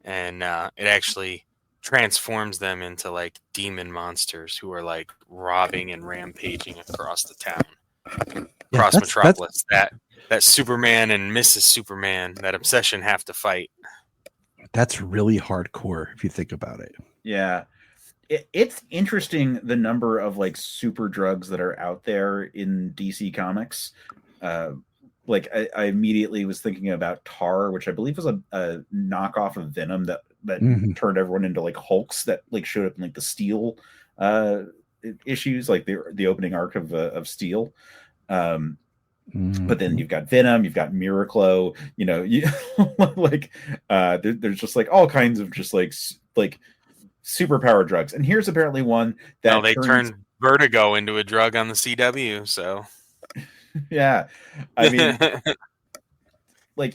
and it actually transforms them into like demon monsters who are like robbing and rampaging across the town, across Metropolis. That Superman and Mrs. Superman, that obsession, have to fight. That's really hardcore if you think about it. Yeah. It's interesting the number of like super drugs that are out there in DC Comics. Like I immediately was thinking about Tar, which I believe was a knockoff of Venom that turned everyone into like Hulks that like showed up in like the Steel issues, like the opening arc of Steel. But then you've got Venom, you've got Miraclo, like there's just like all kinds of just like superpower drugs. And here's apparently one that they turned Vertigo into a drug on the CW. So yeah, I mean, like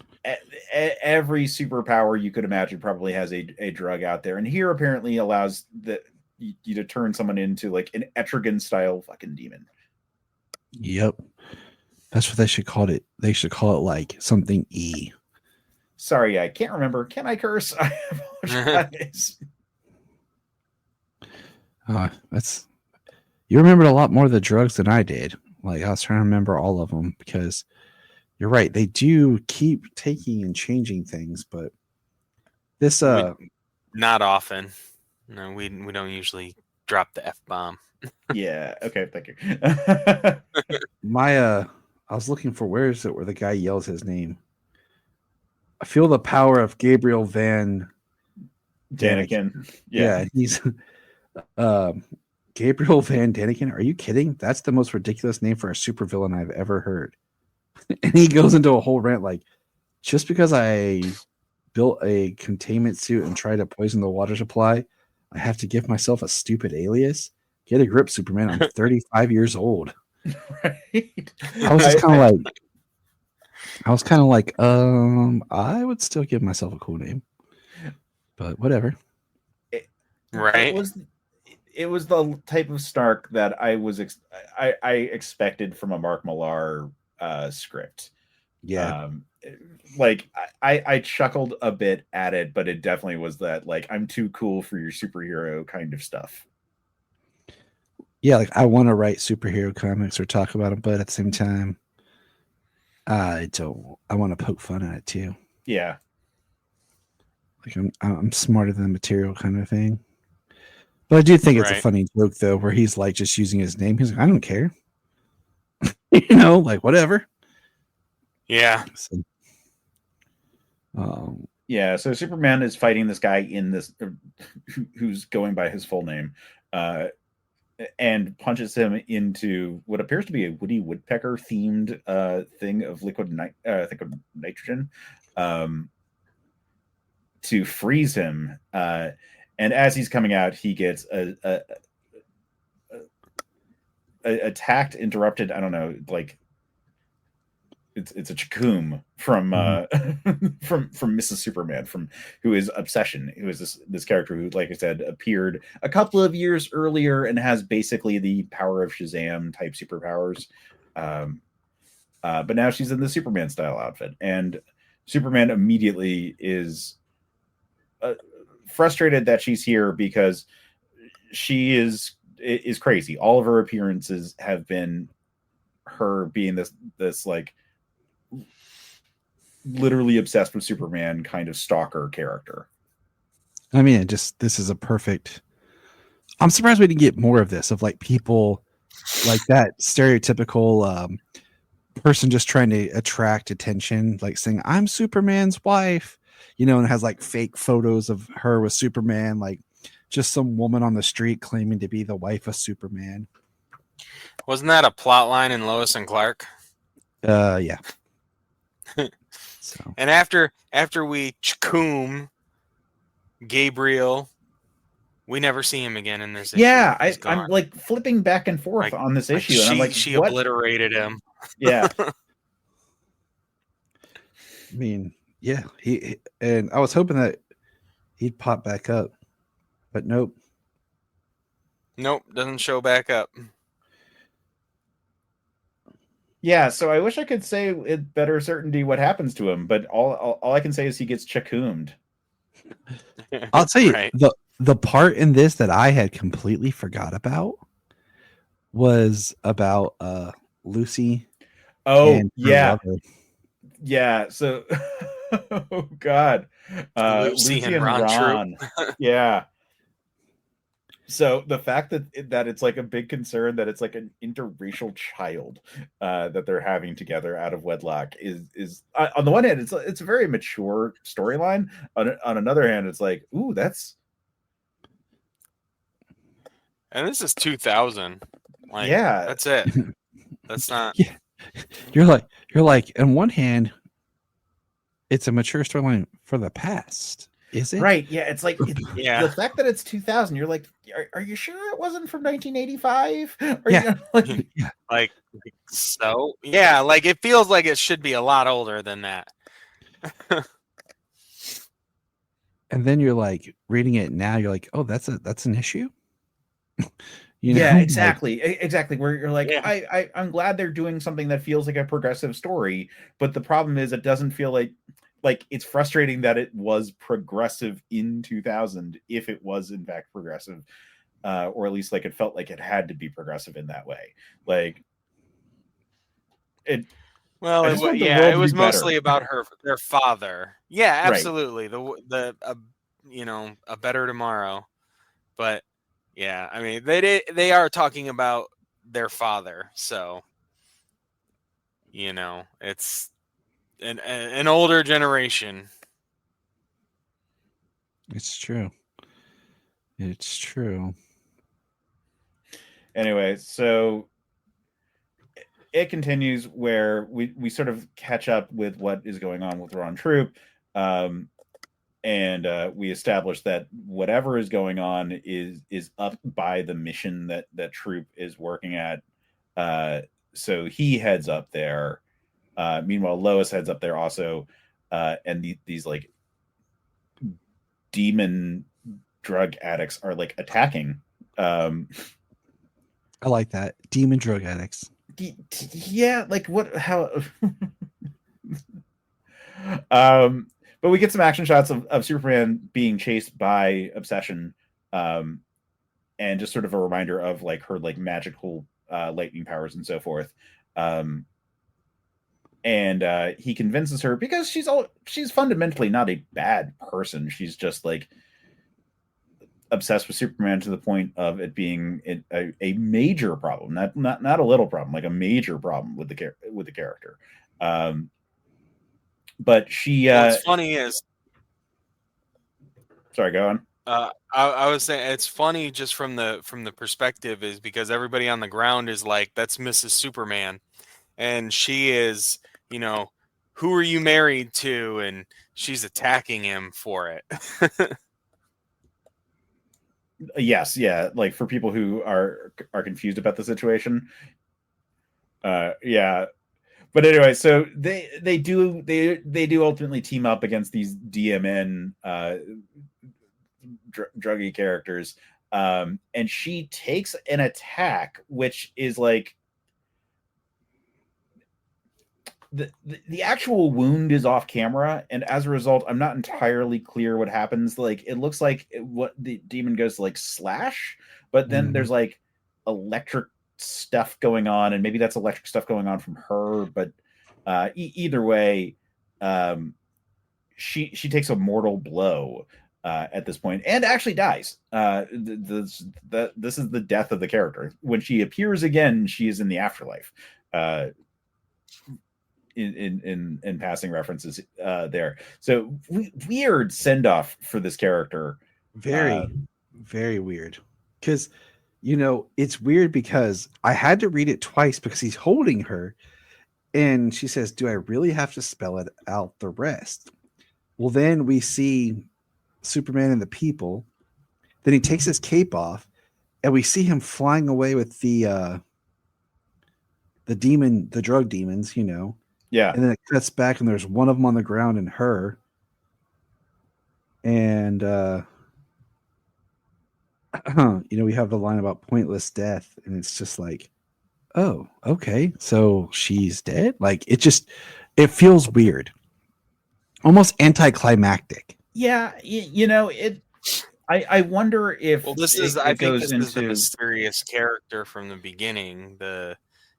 every superpower you could imagine probably has a drug out there. And here apparently allows you to turn someone into like an Etrigan style fucking demon. Yep. That's what they should call it. They should call it like something E. Sorry, I can't remember. Can I curse? I apologize. You remembered a lot more of the drugs than I did. Like I was trying to remember all of them because you're right. They do keep taking and changing things, but this not often. No, we don't usually drop the F-bomb. Yeah. Okay. Thank you. I was looking for where is it where the guy yells his name. I feel the power of Gabriel Van Daniken. Yeah, he's Gabriel Van Daniken. Are you kidding? That's the most ridiculous name for a supervillain I've ever heard. And he goes into a whole rant like, just because I built a containment suit and tried to poison the water supply, I have to give myself a stupid alias. Get a grip, Superman. I'm 35 years old. Right. I was just kind of like, I would still give myself a cool name, but whatever. Right. It was the type of Stark that I expected from a Mark Millar script. Yeah. Like I chuckled a bit at it, but it definitely was that like I'm too cool for your superhero kind of stuff. Yeah, like I want to write superhero comics or talk about them, but at the same time, I don't. I want to poke fun at it too. Yeah, like I'm smarter than the material kind of thing. But I do think it's a funny joke though, where he's like just using his name. He's like, I don't care, like whatever. Yeah. Yeah. So Superman is fighting this guy in this, who's going by his full name, and punches him into what appears to be a Woody Woodpecker themed thing of liquid nitrogen to freeze him. And as he's coming out, he gets attacked, interrupted. I don't know, like it's a Chacum from from Mrs. Superman, who is Obsession, who is this character who, like I said, appeared a couple of years earlier and has basically the power of Shazam type superpowers. But now she's in the Superman style outfit, and Superman immediately is frustrated that she's here because she is crazy. All of her appearances have been her being this like literally obsessed with Superman kind of stalker character. I mean, this is a perfect. I'm surprised we didn't get more of this, of like people like that stereotypical person just trying to attract attention, like saying, I'm Superman's wife, and has like fake photos of her with Superman, like just some woman on the street claiming to be the wife of Superman. Wasn't that a plot line in Lois and Clark? Yeah. So. And after we Chacum Gabriel, we never see him again in this issue. Yeah, I'm like flipping back and forth on this issue, and I'm like, she obliterated him. Yeah. I mean, yeah, and I was hoping that he'd pop back up, but nope. Nope, doesn't show back up. Yeah, so I wish I could say with better certainty what happens to him, but all I can say is he gets Chacumed. I'll tell you, Right. the part in this that I had completely forgot about was about Lucy Oh and her yeah, lover. yeah. So, oh god, Lucy Lucy and and Ron Troop. Ron. Yeah. So the fact that it's like a big concern that it's like an interracial child that they're having together out of wedlock is on the one hand it's a very mature storyline. On another hand, it's like, ooh, that's And this is 2000. Like, yeah. that's it. That's not. Yeah. You're like, on one hand, it's a mature storyline for the past. Is it? Right. Yeah. It's like Yeah. the fact that it's 2000. You're like, are you sure it wasn't from 1985? Yeah. Like, Yeah. Like, so? Yeah, like, it feels like it should be a lot older than that. And then you're like reading it now, you're like, oh, that's an issue. yeah, Like, exactly. Where you're like, Yeah. I'm glad they're doing something that feels like a progressive story, but the problem is it doesn't feel like it's frustrating that it was progressive in 2000 if it was in fact progressive, or at least like it felt like it had to be progressive in that way. Like it. Well, I just want the yeah, world it to was be better. mostly about their father. Yeah, Right. absolutely. The a better tomorrow. But yeah, I mean, they are talking about their father, so it's an older generation. it's true. It's true. Anyway, so it continues where we sort of catch up with what is going on with Ron Troop, and we establish that whatever is going on is up by the mission that Troop is working at. So he heads up there. Meanwhile, Lois heads up there also, and these like demon drug addicts are like attacking. I like that. Demon drug addicts. Yeah, like what? How? But we get some action shots of Superman being chased by Obsession, and just sort of a reminder of like her like magical lightning powers and so forth. And he convinces her because she's fundamentally not a bad person. She's just like obsessed with Superman to the point of it being a major problem, not a little problem, like a major problem with the character. But she What's funny is, sorry, go on. I was saying it's funny just from the perspective is because everybody on the ground is like, that's Mrs. Superman, and she is, who are you married to, and she's attacking him for it. Yes, yeah, like for people who are confused about the situation. Yeah. But anyway, so they do ultimately team up against these DMN druggy characters, and she takes an attack which is like the actual wound is off camera, and as a result I'm not entirely clear what happens. Like it looks like what the demon goes to like slash, but then there's like electric stuff going on, and maybe that's electric stuff going on from her, but either way, she takes a mortal blow at this point and actually dies. This is the death of the character. When she appears again, she is in the afterlife. In passing references there. So weird send off for this character. Very, very weird. Because it's weird because I had to read it twice because he's holding her, and she says, "Do I really have to spell it out the rest?" Well, then we see Superman and the people. Then he takes his cape off, and we see him flying away with the demon, the drug demons, Yeah. And then it cuts back, and there's one of them on the ground and her. And we have the line about pointless death, and it's just like, oh, okay, so she's dead. Like it feels weird, almost anticlimactic. Yeah, you know it. I wonder if Well, this is. it I think goes this is the into mysterious character from the beginning, the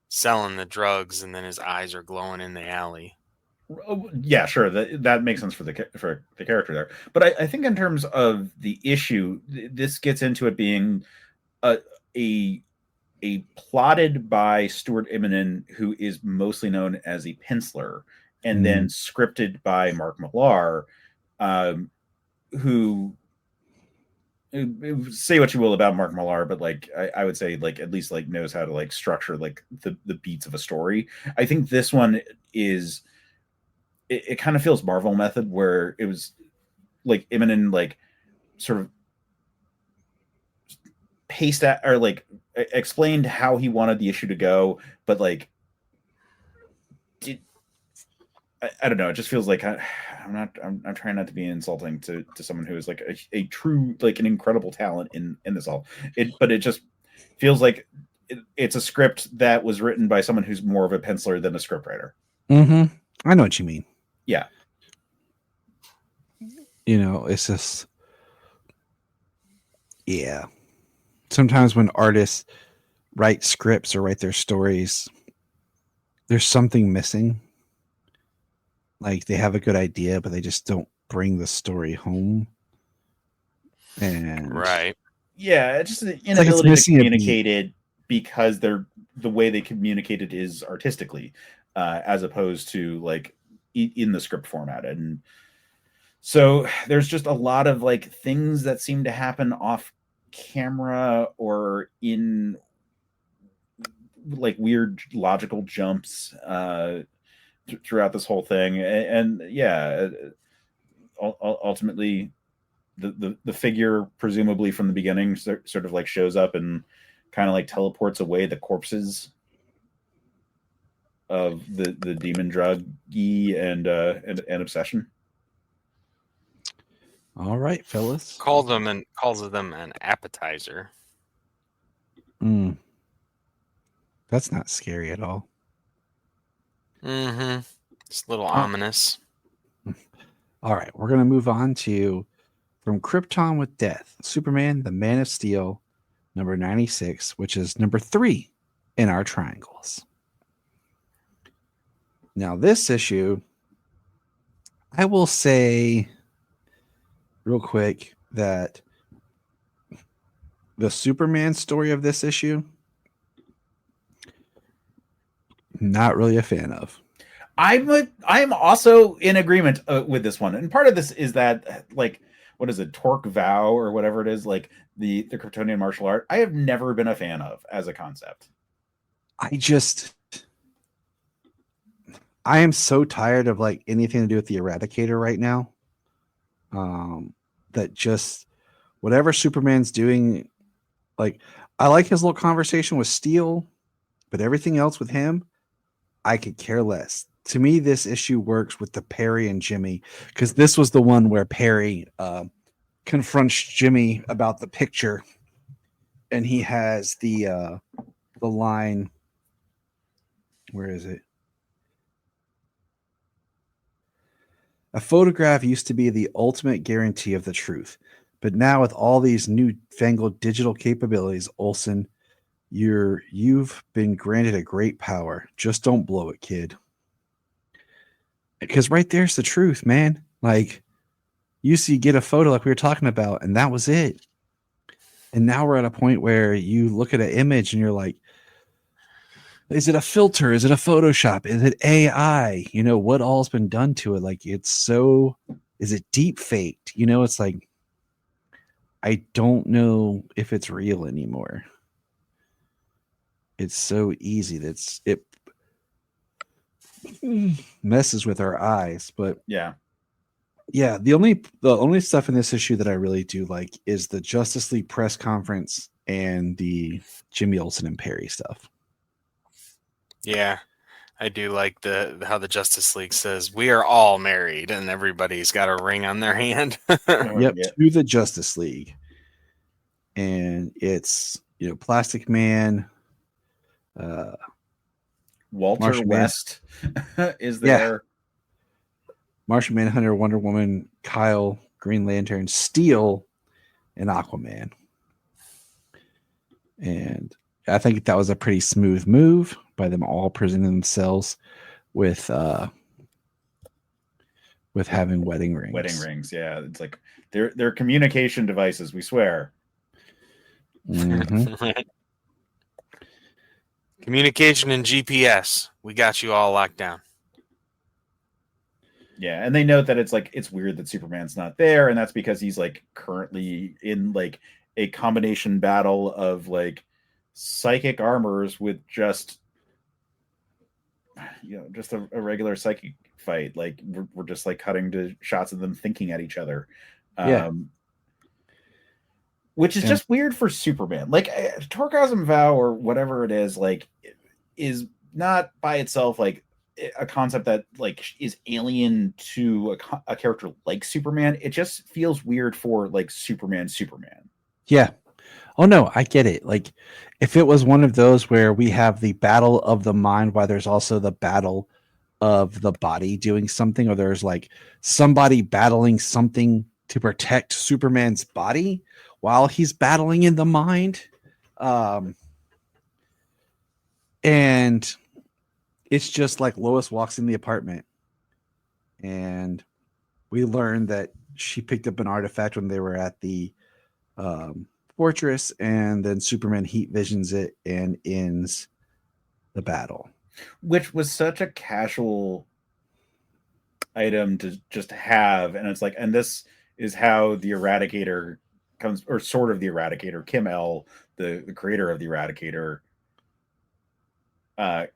selling the drugs, and then his eyes are glowing in the alley. yeah, sure, that makes sense for the character there. But I think in terms of the issue, this gets into it being a a a plotted by Stuart Immonen, who is mostly known as a penciler, and then scripted by Mark Millar, who say what you will about Mark Millar, but like I would say like at least like knows how to like structure like the beats of a story. I think this one is it kind of feels Marvel method where it was like Immonen like sort of paced at or like explained how he wanted the issue to go, but like I don't know. It just feels like I'm trying not to be insulting to someone who is like a true like an incredible talent in this all. But it just feels like it's a script that was written by someone who's more of a penciler than a scriptwriter. Mm-hmm. I know what you mean. Yeah. You know, it's just yeah. Sometimes when artists write scripts or write their stories, there's something missing. Like they have a good idea, but they just don't bring the story home. And Right. Yeah, it's just an inability like to communicate it because the way they communicate it is artistically, as opposed to like in the script format. And so there's just a lot of like things that seem to happen off camera or in like weird logical jumps throughout this whole thing. And yeah, ultimately the figure presumably from the beginning sort of like shows up and kind of like teleports away the corpses of the demon druggy and obsession. All right, fellas. Calls them an appetizer. That's not scary at all. Mm-hmm. It's a little ominous. All right, we're gonna move on to From Krypton with Death, Superman, the Man of Steel, number 96, which is number 3 in our triangles. Now, this issue, I will say real quick that the Superman story of this issue, not really a fan of. I'm also in agreement with this one, and part of this is that like what is it, Torque Vow or whatever it is, like the Kryptonian martial art. I have never been a fan of as a concept. I am so tired of like anything to do with the Eradicator right now. That just whatever Superman's doing, like I like his little conversation with Steel, but everything else with him, I could care less. To me, this issue works with the Perry and Jimmy, because this was the one where Perry confronts Jimmy about the picture, and he has the line. Where is it? A photograph used to be the ultimate guarantee of the truth, but now with all these newfangled digital capabilities, Olsen, you've been granted a great power. Just don't blow it, kid. Because right there's the truth, man. Like, you get a photo like we were talking about, and that was it. And now we're at a point where you look at an image and you're like, is it a filter? Is it a Photoshop? Is it AI? You know, what all's been done to it? Like, is it deep faked? You know, it's like, I don't know if it's real anymore. It's so easy that it messes with our eyes. But yeah, the only stuff in this issue that I really do like is the Justice League press conference and the Jimmy Olsen and Perry stuff. Yeah, I do like how the Justice League says we are all married and everybody's got a ring on their hand. Yep, to the Justice League. And it's, Plastic Man, Walter Martian West is there. Martian Manhunter, Wonder Woman, Kyle, Green Lantern, Steel, and Aquaman. And I think that was a pretty smooth move by them all presenting themselves with having wedding rings. Wedding rings, yeah. It's like they're communication devices, we swear. Mhm. Communication and GPS. We got you all locked down. Yeah, and they note that it's weird that Superman's not there, and that's because he's like currently in like a combination battle of like psychic armors with just just a regular psychic fight. Like we're just like cutting to shots of them thinking at each other. Yeah. Which is just weird for Superman. Like Torgasm Vow or whatever it is, like is not by itself like a concept that like is alien to a character like Superman. It just feels weird for like Superman. Yeah. Oh no, I get it. Like if it was one of those where we have the battle of the mind while there's also the battle of the body doing something, or there's like somebody battling something to protect Superman's body while he's battling in the mind. And it's just like Lois walks in the apartment and we learn that she picked up an artifact when they were at the fortress, and then Superman heat visions it and ends the battle. Which was such a casual item to just have. And it's like, and this is how the Eradicator comes, or sort of the Eradicator, Kim L, the creator of the Eradicator,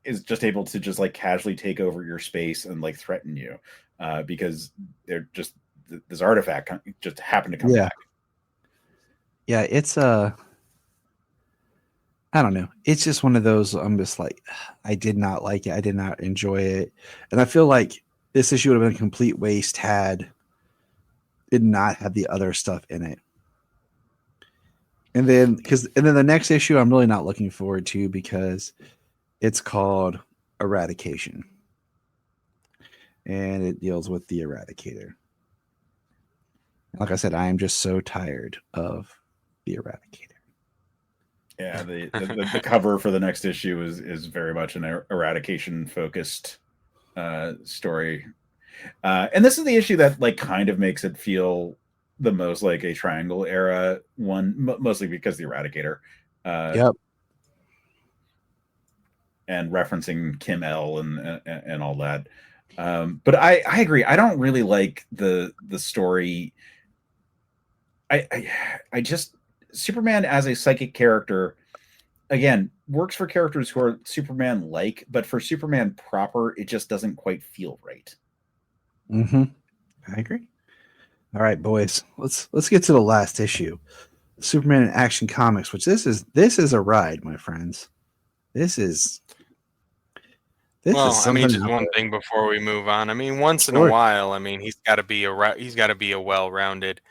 is just able to just like casually take over your space and like threaten you, because they're just this artifact just happened to come back. Yeah, it's I don't know. It's just one of those. I'm just like, I did not like it. I did not enjoy it, and I feel like this issue would have been a complete waste had it not had the other stuff in it. And then the next issue I'm really not looking forward to because it's called Eradication, and it deals with the Eradicator. Like I said, I am just so tired of the Eradicator. Yeah, the cover for the next issue is very much an Eradication focused story, and this is the issue that like kind of makes it feel the most like a Triangle era one, mostly because the Eradicator. Yep. And referencing Kim L and all that. But I agree. I don't really like the story. I just Superman as a psychic character, again, works for characters who are Superman like, but for Superman proper, it just doesn't quite feel right. Mm-hmm. I agree. All right, boys, let's get to the last issue, Superman in Action Comics, which this is a ride, my friends. This is I mean, just one thing before we move on. I mean, once in a while, I mean, he's got to be a well-rounded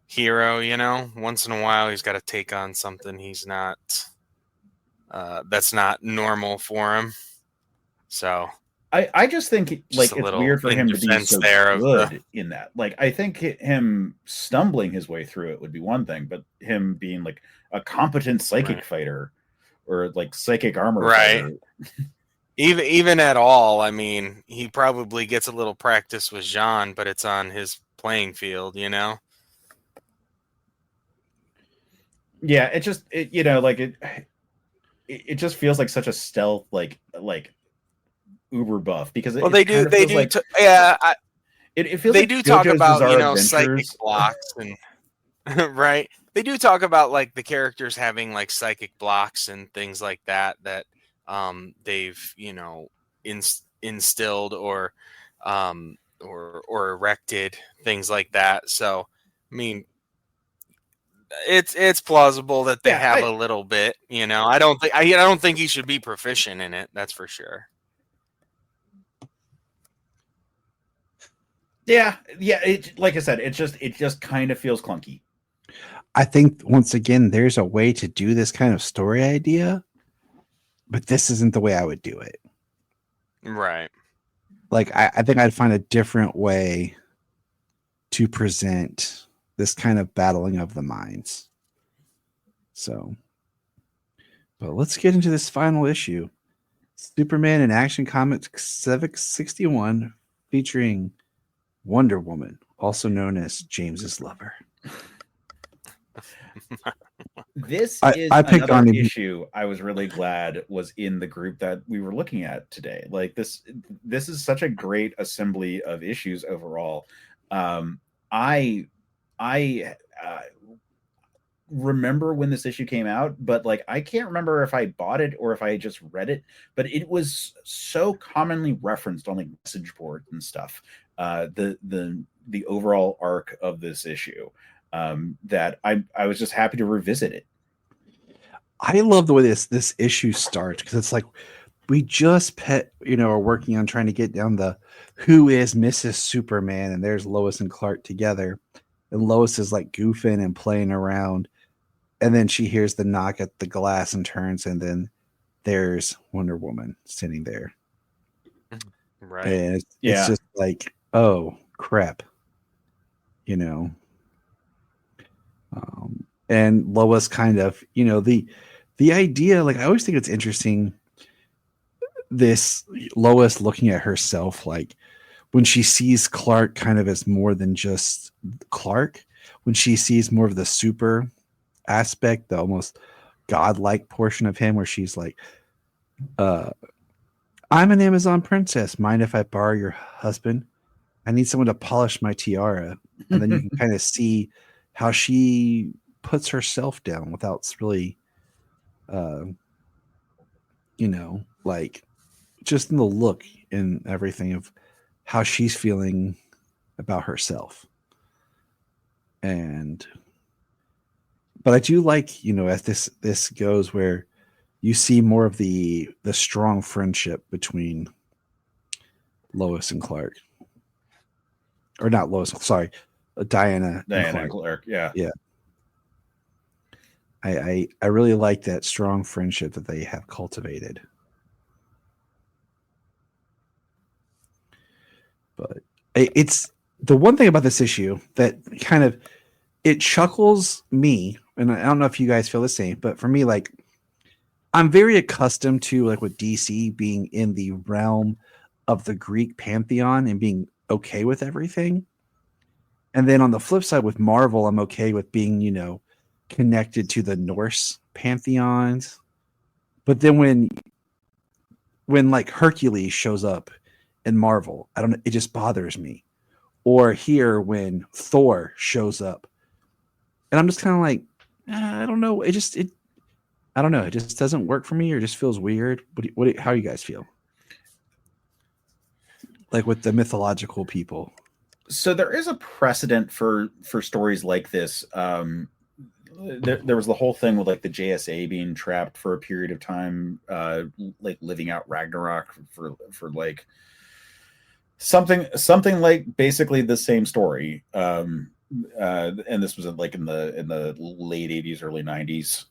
hero, you know. Once in a while, he's got to take on something he's not that's not normal for him. So I just think like it's weird for him to be so good in that. Like, I think him stumbling his way through it would be one thing, but him being like a competent psychic fighter or like psychic armor fighter. Even at all, I mean, he probably gets a little practice with Jean, but it's on his playing field, you know? Yeah, it just just feels like such a stealth, like uber buff, because they do talk about psychic blocks and right. They do talk about like the characters having like psychic blocks and things like that they've instilled or erected, things like that. So I mean, it's plausible that they have a little bit, you know. I don't think he should be proficient in it, that's for sure. Yeah. Like I said, it just kind of feels clunky. I think once again, there's a way to do this kind of story idea, but this isn't the way I would do it. Right. Like I think I'd find a different way to present this kind of battling of the minds. So, but let's get into this final issue. Superman in Action Comics 761 featuring Wonder Woman, also known as James's lover. This is I picked another on issue I was really glad was in the group that we were looking at today. Like this is such a great assembly of issues overall. I remember when this issue came out, but like I can't remember if I bought it or if I just read it, but it was so commonly referenced on like message boards and stuff. The overall arc of this issue, that I was just happy to revisit it. I love the way this issue starts, because it's like we just are working on trying to get down the who is Mrs. Superman, and there's Lois and Clark together, and Lois is like goofing and playing around, and then she hears the knock at the glass and turns, and then there's Wonder Woman sitting there. Right. And it's just like, oh crap, and Lois kind of, the idea, like I always think it's interesting, this Lois looking at herself, like when she sees Clark kind of as more than just Clark, when she sees more of the super aspect, the almost godlike portion of him, where she's like, I'm an Amazon princess. Mind if I borrow your husband? I need someone to polish my tiara. And then you can kind of see how she puts herself down without really, like just in the look and everything of how she's feeling about herself. But I do like, as this goes, where you see more of the strong friendship between Lois and Clark. Or not Lois, sorry, Diana and Clark. Yeah. I really like that strong friendship that they have cultivated. But it's the one thing about this issue that kind of, it chuckles me, and I don't know if you guys feel the same, but for me, like, I'm very accustomed to, like, with DC being in the realm of the Greek pantheon and being okay with everything. And then on the flip side with Marvel, I'm okay with being, connected to the Norse pantheons. But then when like Hercules shows up in Marvel, it just bothers me. Or here when Thor shows up, and I'm just kind of like, I don't know. I don't know. It just doesn't work for me, or just feels weird. How you guys feel? Like with the mythological people. So there is a precedent for stories like this. There was the whole thing with like the JSA being trapped for a period of time, like living out Ragnarok for like something like basically the same story. And this was like in the late 80s, early 90s,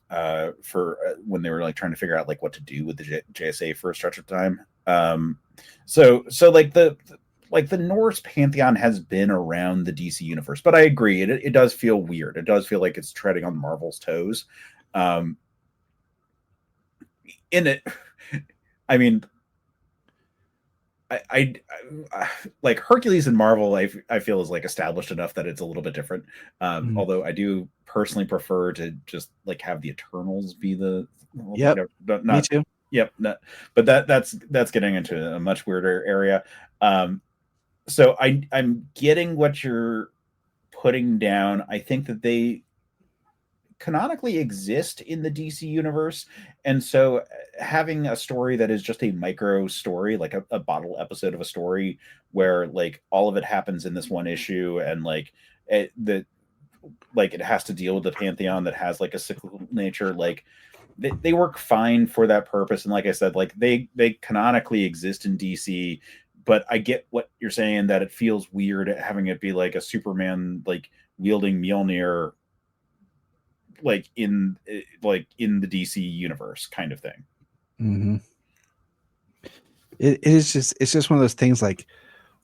for when they were like trying to figure out like what to do with the JSA for a stretch of time. So like the Norse pantheon has been around the DC universe, but I agree, it does feel weird. It does feel like it's treading on Marvel's toes. In it, I mean, I like Hercules and Marvel. I feel is like established enough that it's a little bit different. Although I do personally prefer to just like have the Eternals be the. Yep, me too. Yep, but that's getting into a much weirder area. So I'm getting what you're putting down. I think that they canonically exist in the DC universe, and so having a story that is just a micro story, like a bottle episode of a story, where like all of it happens in this one issue, and like it has to deal with the pantheon that has like a cyclical nature, like they work fine for that purpose. And like I said, like they canonically exist in DC. But I get what you're saying, that it feels weird having it be like a Superman like wielding Mjolnir, like in the DC universe kind of thing. Mm-hmm. It's just one of those things. Like,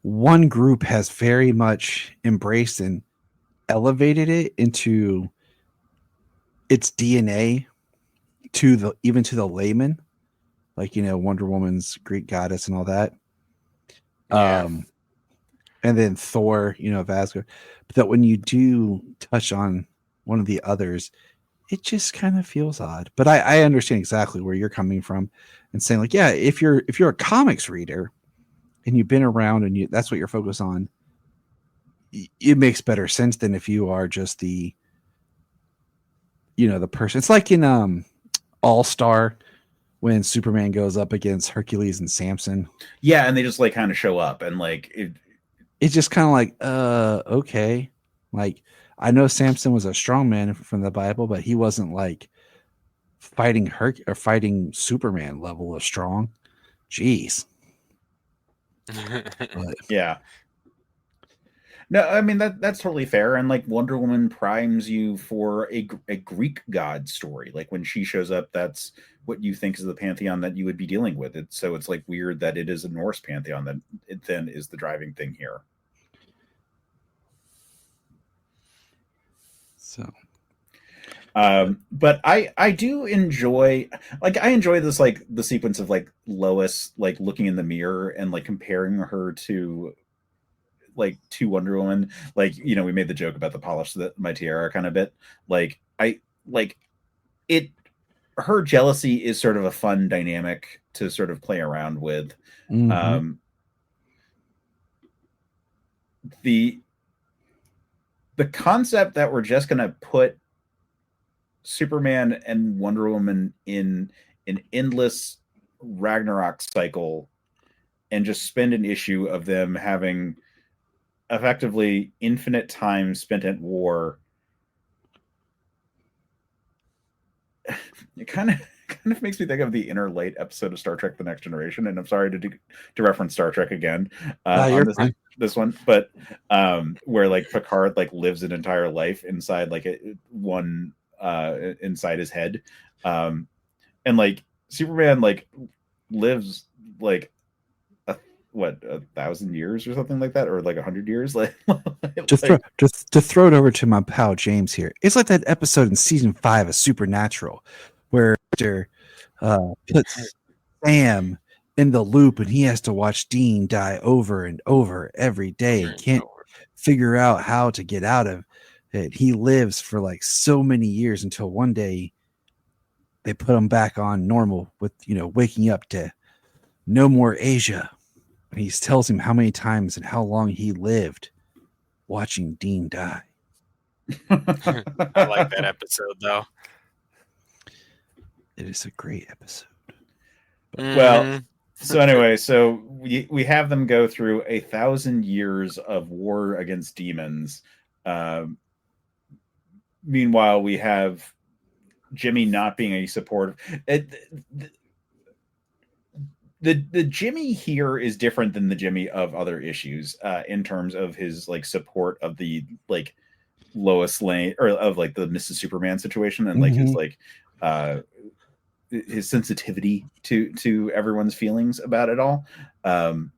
one group has very much embraced and elevated it into its DNA to the even to the layman, like Wonder Woman's Greek goddess and all that. Yeah. And then Thor, of Asgard. But that when you do touch on one of the others, it just kind of feels odd. But I understand exactly where you're coming from and saying, like, yeah, if you're a comics reader and you've been around and that's what you're focused on, it makes better sense than if you are just the the person. It's like in All-Star when Superman goes up against Hercules and Samson. Yeah, and they just like kind of show up and like it's just kind of like, okay. Like, I know Samson was a strong man from the Bible, but he wasn't like fighting fighting Superman level of strong. Jeez. But, yeah. No, I mean that's totally fair, and like Wonder Woman primes you for a Greek god story. Like when she shows up, that's what you think is the pantheon that you would be dealing with. So it's like weird that it is a Norse pantheon that it then is the driving thing here. So, but I do enjoy, like, I enjoy this, like the sequence of like Lois like looking in the mirror and like comparing her to Wonder Woman. Like, we made the joke about the polish that my tiara kind of bit. Like, I like it. Her jealousy is sort of a fun dynamic to sort of play around with. mm-hmm. The concept that we're just going to put Superman and Wonder Woman in an endless Ragnarok cycle and just spend an issue of them having effectively infinite time spent at war. It kind of makes me think of the Inner Light episode of Star Trek: The Next Generation, and I'm sorry to reference Star Trek again on this one, but where like Picard like lives an entire life inside like one inside his head, and like Superman like lives like 1,000 years or something like that, or like 100 years. Like to throw it over to my pal James here. It's like that episode in season 5 of Supernatural where puts Sam in the loop and he has to watch Dean die over and over every day and can't figure out how to get out of it. He lives for like so many years until one day they put him back on normal with waking up to no more Asia. And he tells him how many times and how long he lived watching Dean die. I like that episode, though. It is a great episode. Well, so anyway, so we have them go through 1,000 years of war against demons. Meanwhile, we have Jimmy not being a supportive. The Jimmy here is different than the Jimmy of other issues in terms of his like support of the like Lois Lane or of like the Mrs. Superman situation and like his like his sensitivity to everyone's feelings about it all. But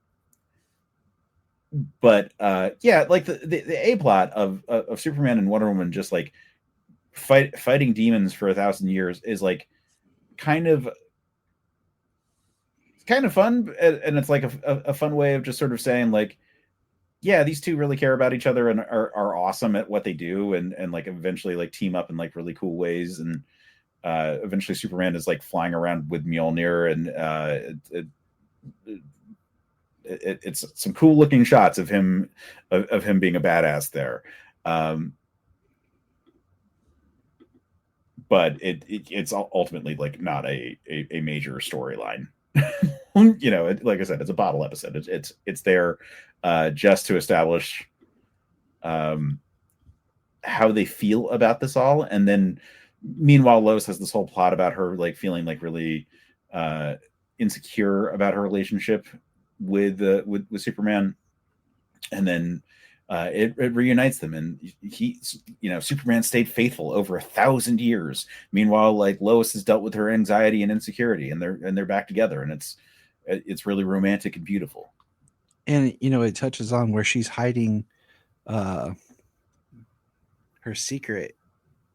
yeah, like the A plot of Superman and Wonder Woman just like fighting demons for 1,000 years is like kind of fun, and it's like a fun way of just sort of saying like, yeah, these two really care about each other and are awesome at what they do, and like eventually like team up in like really cool ways, and eventually Superman is like flying around with Mjolnir, and it's some cool looking shots of him being a badass there. But it's ultimately like not a major storyline. Like I said, it's a bottle episode. It's there just to establish how they feel about this all, and then meanwhile Lois has this whole plot about her like feeling like really insecure about her relationship with Superman, and then it reunites them, and Superman stayed faithful over 1,000 years. Meanwhile, like Lois has dealt with her anxiety and insecurity, and they're back together, and it's really romantic and beautiful. And it touches on where she's hiding her secret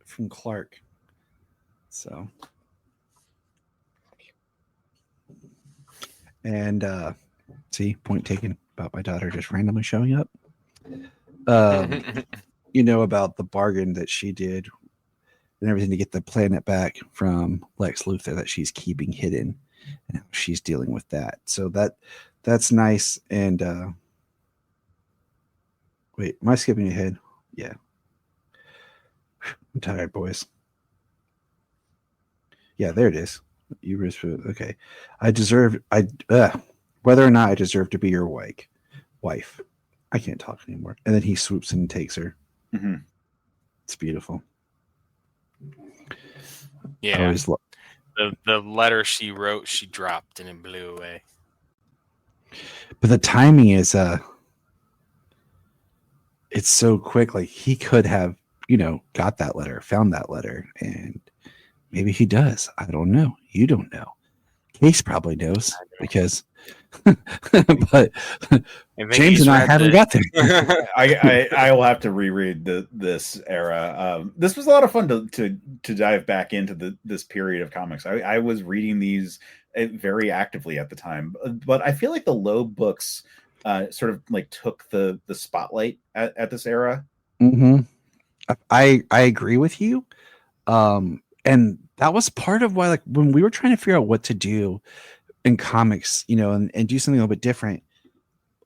from Clark. So, and see, point taken about my daughter just randomly showing up. About the bargain that she did and everything to get the planet back from Lex Luthor that she's keeping hidden, and how she's dealing with that. So that's nice. And wait, am I skipping ahead? Yeah. I'm tired, boys. Yeah, there it is. You were okay. Whether or not I deserve to be your wife. I can't talk anymore. And then he swoops in and takes her. Mm-hmm. It's beautiful. Yeah. The letter she wrote, she dropped and it blew away. But the timing is it's so quick. Like he could have, got that letter, found that letter, and maybe he does. I don't know. You don't know. Case probably knows because but James and I haven't got there. I will have to reread this era. This was a lot of fun to dive back into this period of comics. I was reading these very actively at the time, but I feel like the Loeb books sort of like took the spotlight at this era. Mm-hmm. I agree with you. And that was part of why, like, when we were trying to figure out what to do in comics, and do something a little bit different,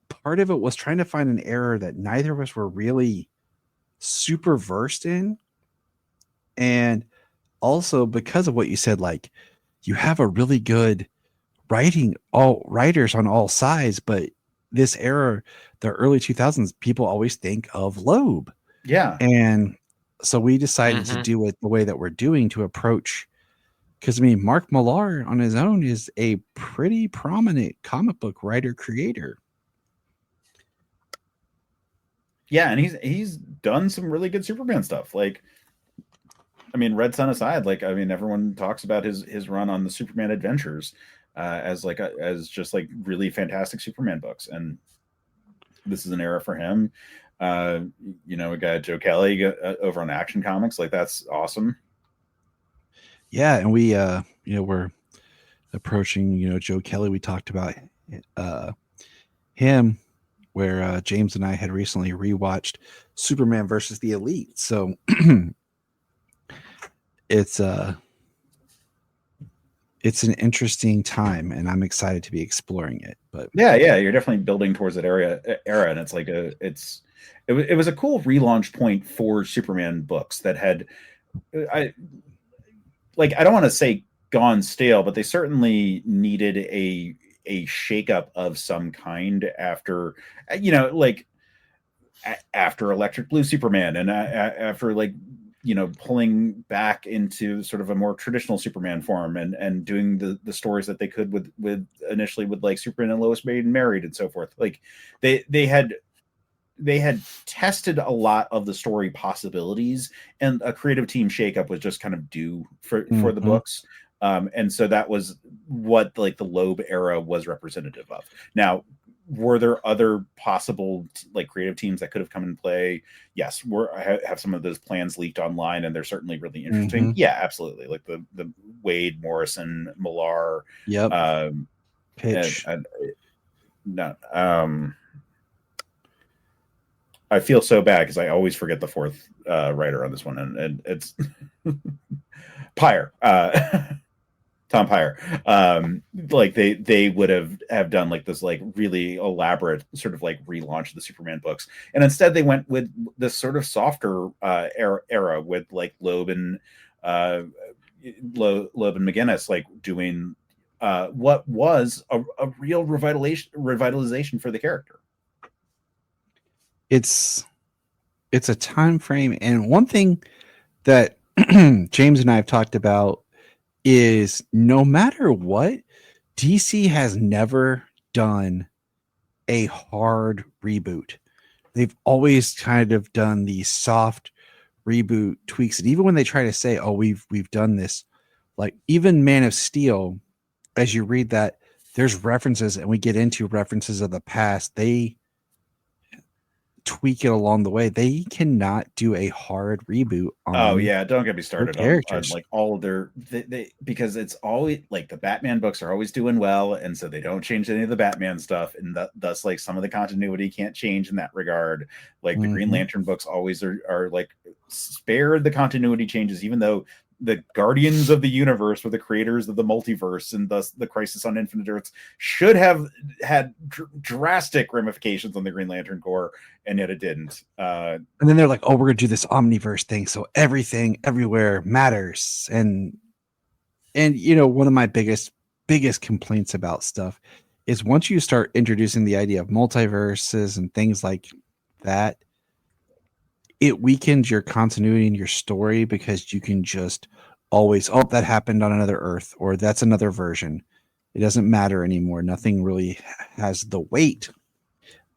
part of it was trying to find an era that neither of us were really super versed in. And also because of what you said, like, you have a really good writers on all sides, but this era, the early 2000s, people always think of Loeb. Yeah. And so we decided to do it the way that we're doing to approach, because Mark Millar on his own is a pretty prominent comic book writer creator. Yeah, and he's done some really good Superman stuff. Like, Red Sun aside, everyone talks about his run on the Superman Adventures as just really fantastic Superman books, and this is an era for him. We got Joe Kelly over on Action Comics. Like, that's awesome. Yeah, and we we're approaching Joe Kelly. We talked about him, where James and I had recently rewatched Superman versus the Elite. So it's an interesting time, and I'm excited to be exploring it. But yeah, you're definitely building towards that era, and it's like it was a cool relaunch point for Superman books that had I don't want to say gone stale, but they certainly needed a shakeup of some kind after after Electric Blue Superman, and after pulling back into sort of a more traditional Superman form, and doing the stories that they could with initially with like Superman and Lois being married and so forth. Like they had tested a lot of the story possibilities, and a creative team shakeup was just kind of due for the books. And so that was what the Loeb era was representative of. Now, were there other possible creative teams that could have come in play? Yes, I have some of those plans leaked online, and they're certainly really interesting. Yeah, absolutely. Like the Wade, Morrison, Millar, Pitch. I feel so bad because I always forget the fourth writer on this one, and it's Pyre. Tom Pyre. They would have done this really elaborate sort of relaunch of the Superman books, and instead they went with this sort of softer era with Loeb and McGinnis doing what was a real revitalization for the character. It's a time frame, and one thing that James and I have talked about is no matter what, DC has never done a hard reboot. They've always kind of done these soft reboot tweaks, and even when they try to say, "Oh, we've done this," like even Man of Steel, as you read that, there's references, and we get into references of the past. They tweak it along the way. They cannot do a hard reboot on Oh yeah, don't get me started on characters. like all of their they because it's always like the Batman books are always doing well, and so they don't change any of the Batman stuff, and thus like some of the continuity can't change in that regard. Like the Green Lantern books always are like spared the continuity changes, even though the Guardians of the Universe were the creators of the multiverse, and thus the Crisis on Infinite Earths should have had drastic ramifications on the Green Lantern Corps, and yet it didn't. And then they're like, "Oh, we're gonna do this omniverse thing, so everything, everywhere matters." And you know, one of my biggest complaints about stuff is once you start introducing the idea of multiverses and things like that, it weakens your continuity in your story, because you can just always, oh, that happened on another Earth, or that's another version. It doesn't matter anymore. Nothing really has the weight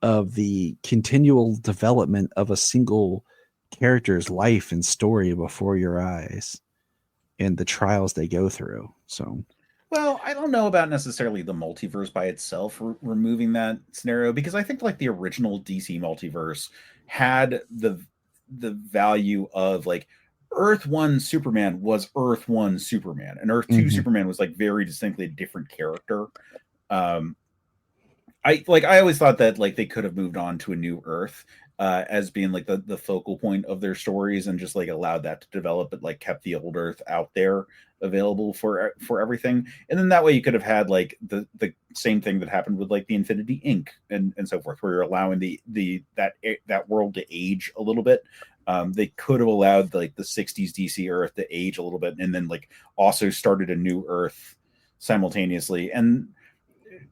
of the continual development of a single character's life and story before your eyes and the trials they go through. So, well, I don't know about necessarily the multiverse by itself removing that scenario, because I think like the original DC multiverse had the value of like Earth 1 Superman was Earth 1 Superman, and Earth 2 Superman was like very distinctly a different character. I always thought that like they could have moved on to a new Earth as being like the focal point of their stories, and just like allowed that to develop, but like kept the old Earth out there available for everything. And then that way you could have had like the same thing that happened with like the Infinity Inc. and so forth, where you're allowing that world to age a little bit. They could have allowed like the 60s DC Earth to age a little bit, and then like also started a new Earth simultaneously. And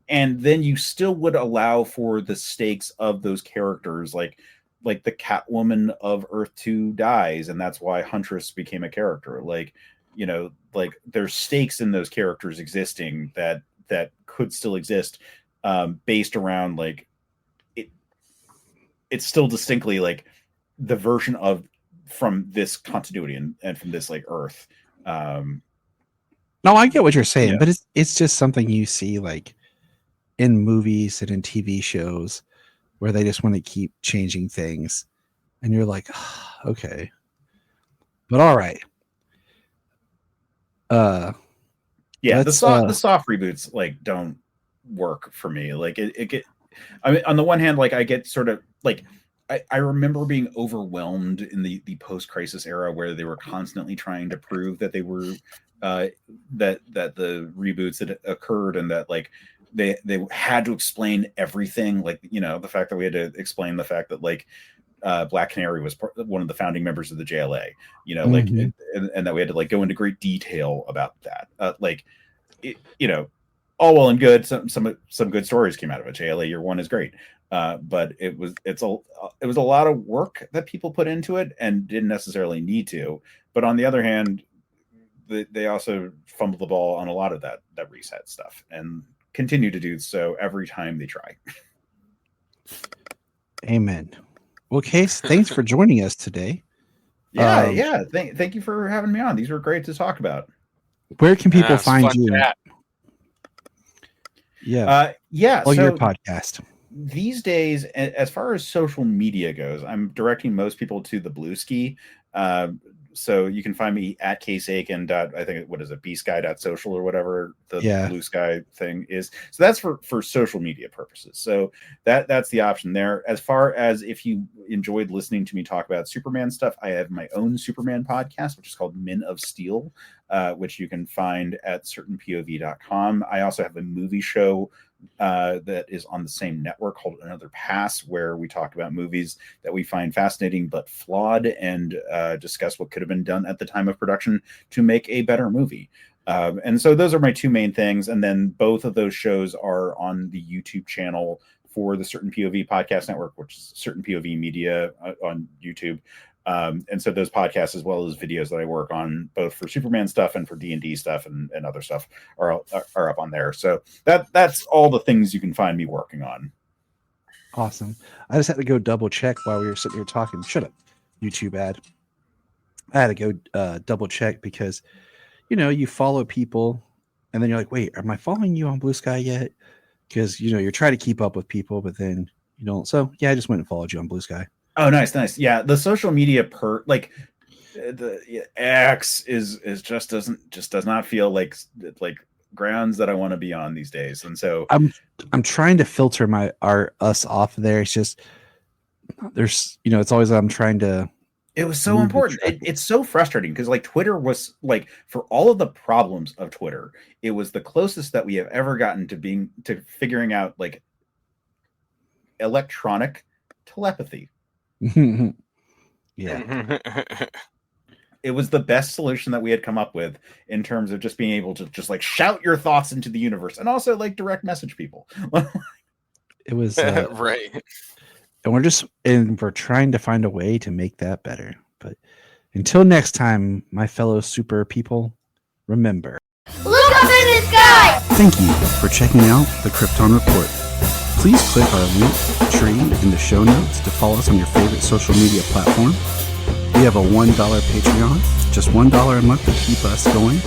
then you still would allow for the stakes of those characters, like the Catwoman of Earth 2 dies, and that's why Huntress became a character. Like, you know, like there's stakes in those characters existing that could still exist, based around like it's still distinctly like the version of from this continuity and from this like Earth. No, I get what you're saying, but it's just something you see like in movies and in TV shows where they just want to keep changing things, and you're like, okay, but all right. The soft reboots like don't work for me. Like I mean, on the one hand, like I get sort of like I remember being overwhelmed in the post-crisis era, where they were constantly trying to prove that they were that the reboots that occurred, and that like they had to explain everything. Like, you know, the fact that we had to explain the fact that like Black Canary was one of the founding members of the JLA, you know, like, and that we had to like go into great detail about that. You know, all well and good. Some good stories came out of it. JLA Year One is great. But it was a lot of work that people put into it and didn't necessarily need to. But on the other hand, they also fumbled the ball on a lot of that reset stuff, and continue to do so every time they try. Amen. Well, Case, thanks for joining us today. Yeah. Thank you for having me on. These were great to talk about. Where can people find you? Yeah. Your podcast. These days, as far as social media goes, I'm directing most people to the Blue Ski. So you can find me at Case Aiken. I think what is it, bsky.social or whatever the Blue Sky thing is. So that's for social media purposes. So that's the option there. As far as if you enjoyed listening to me talk about Superman stuff, I have my own Superman podcast, which is called Men of Steel, which you can find at certainpov.com. I also have a movie show that is on the same network called Another Pass, where we talk about movies that we find fascinating but flawed, and discuss what could have been done at the time of production to make a better movie. And so those are my two main things. And then both of those shows are on the YouTube channel for the Certain POV Podcast Network, which is Certain POV Media on YouTube. And so those podcasts, as well as videos that I work on, both for Superman stuff and for D&D stuff and other stuff, are up on there. So that's all the things you can find me working on. Awesome. I just had to go double check while we were sitting here talking. Shut up, YouTube ad. I had to go double check because, you know, you follow people and then you're like, wait, am I following you on Blue Sky yet? Because you're trying to keep up with people, but then you don't. So yeah, I just went and followed you on Blue Sky. Oh, nice. Yeah, the social media the X is just does not feel like grounds that I want to be on these days, and so I'm trying to filter us off of there. It's just there's it's always I'm trying to. It was so important. It's so frustrating because Twitter was for all of the problems of Twitter, it was the closest that we have ever gotten to figuring out electronic telepathy. Yeah. It was the best solution that we had come up with in terms of just being able to just shout your thoughts into the universe and also direct message people. It was right. And we're trying to find a way to make that better. But until next time, my fellow super people, remember. Look up in the sky! Thank you for checking out the Krypton Report. Please click our link tree in the show notes to follow us on your favorite social media platform. We have a $1 Patreon, just $1 a month to keep us going.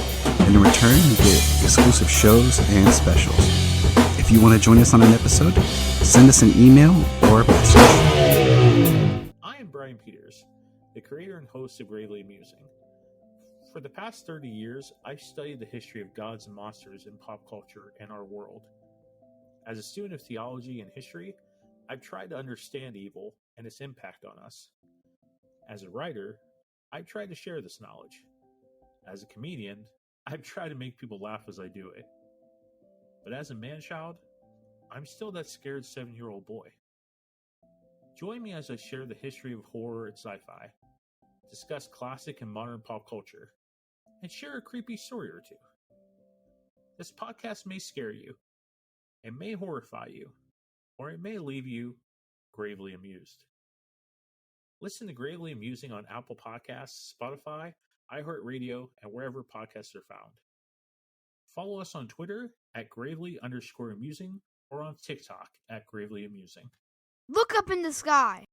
And in return, you get exclusive shows and specials. If you want to join us on an episode, send us an email or a message. I am Brian Peters, the creator and host of Gravely Amusing. For the past 30 years, I've studied the history of gods and monsters in pop culture and our world. As a student of theology and history, I've tried to understand evil and its impact on us. As a writer, I've tried to share this knowledge. As a comedian, I've tried to make people laugh as I do it. But as a man-child, I'm still that scared 7-year-old boy. Join me as I share the history of horror and sci-fi, discuss classic and modern pop culture, and share a creepy story or two. This podcast may scare you, it may horrify you, or it may leave you gravely amused. Listen to Gravely Amusing on Apple Podcasts, Spotify, iHeartRadio, and wherever podcasts are found. Follow us on Twitter at Gravely_Amusing or on TikTok at Gravely Amusing. Look up in the sky!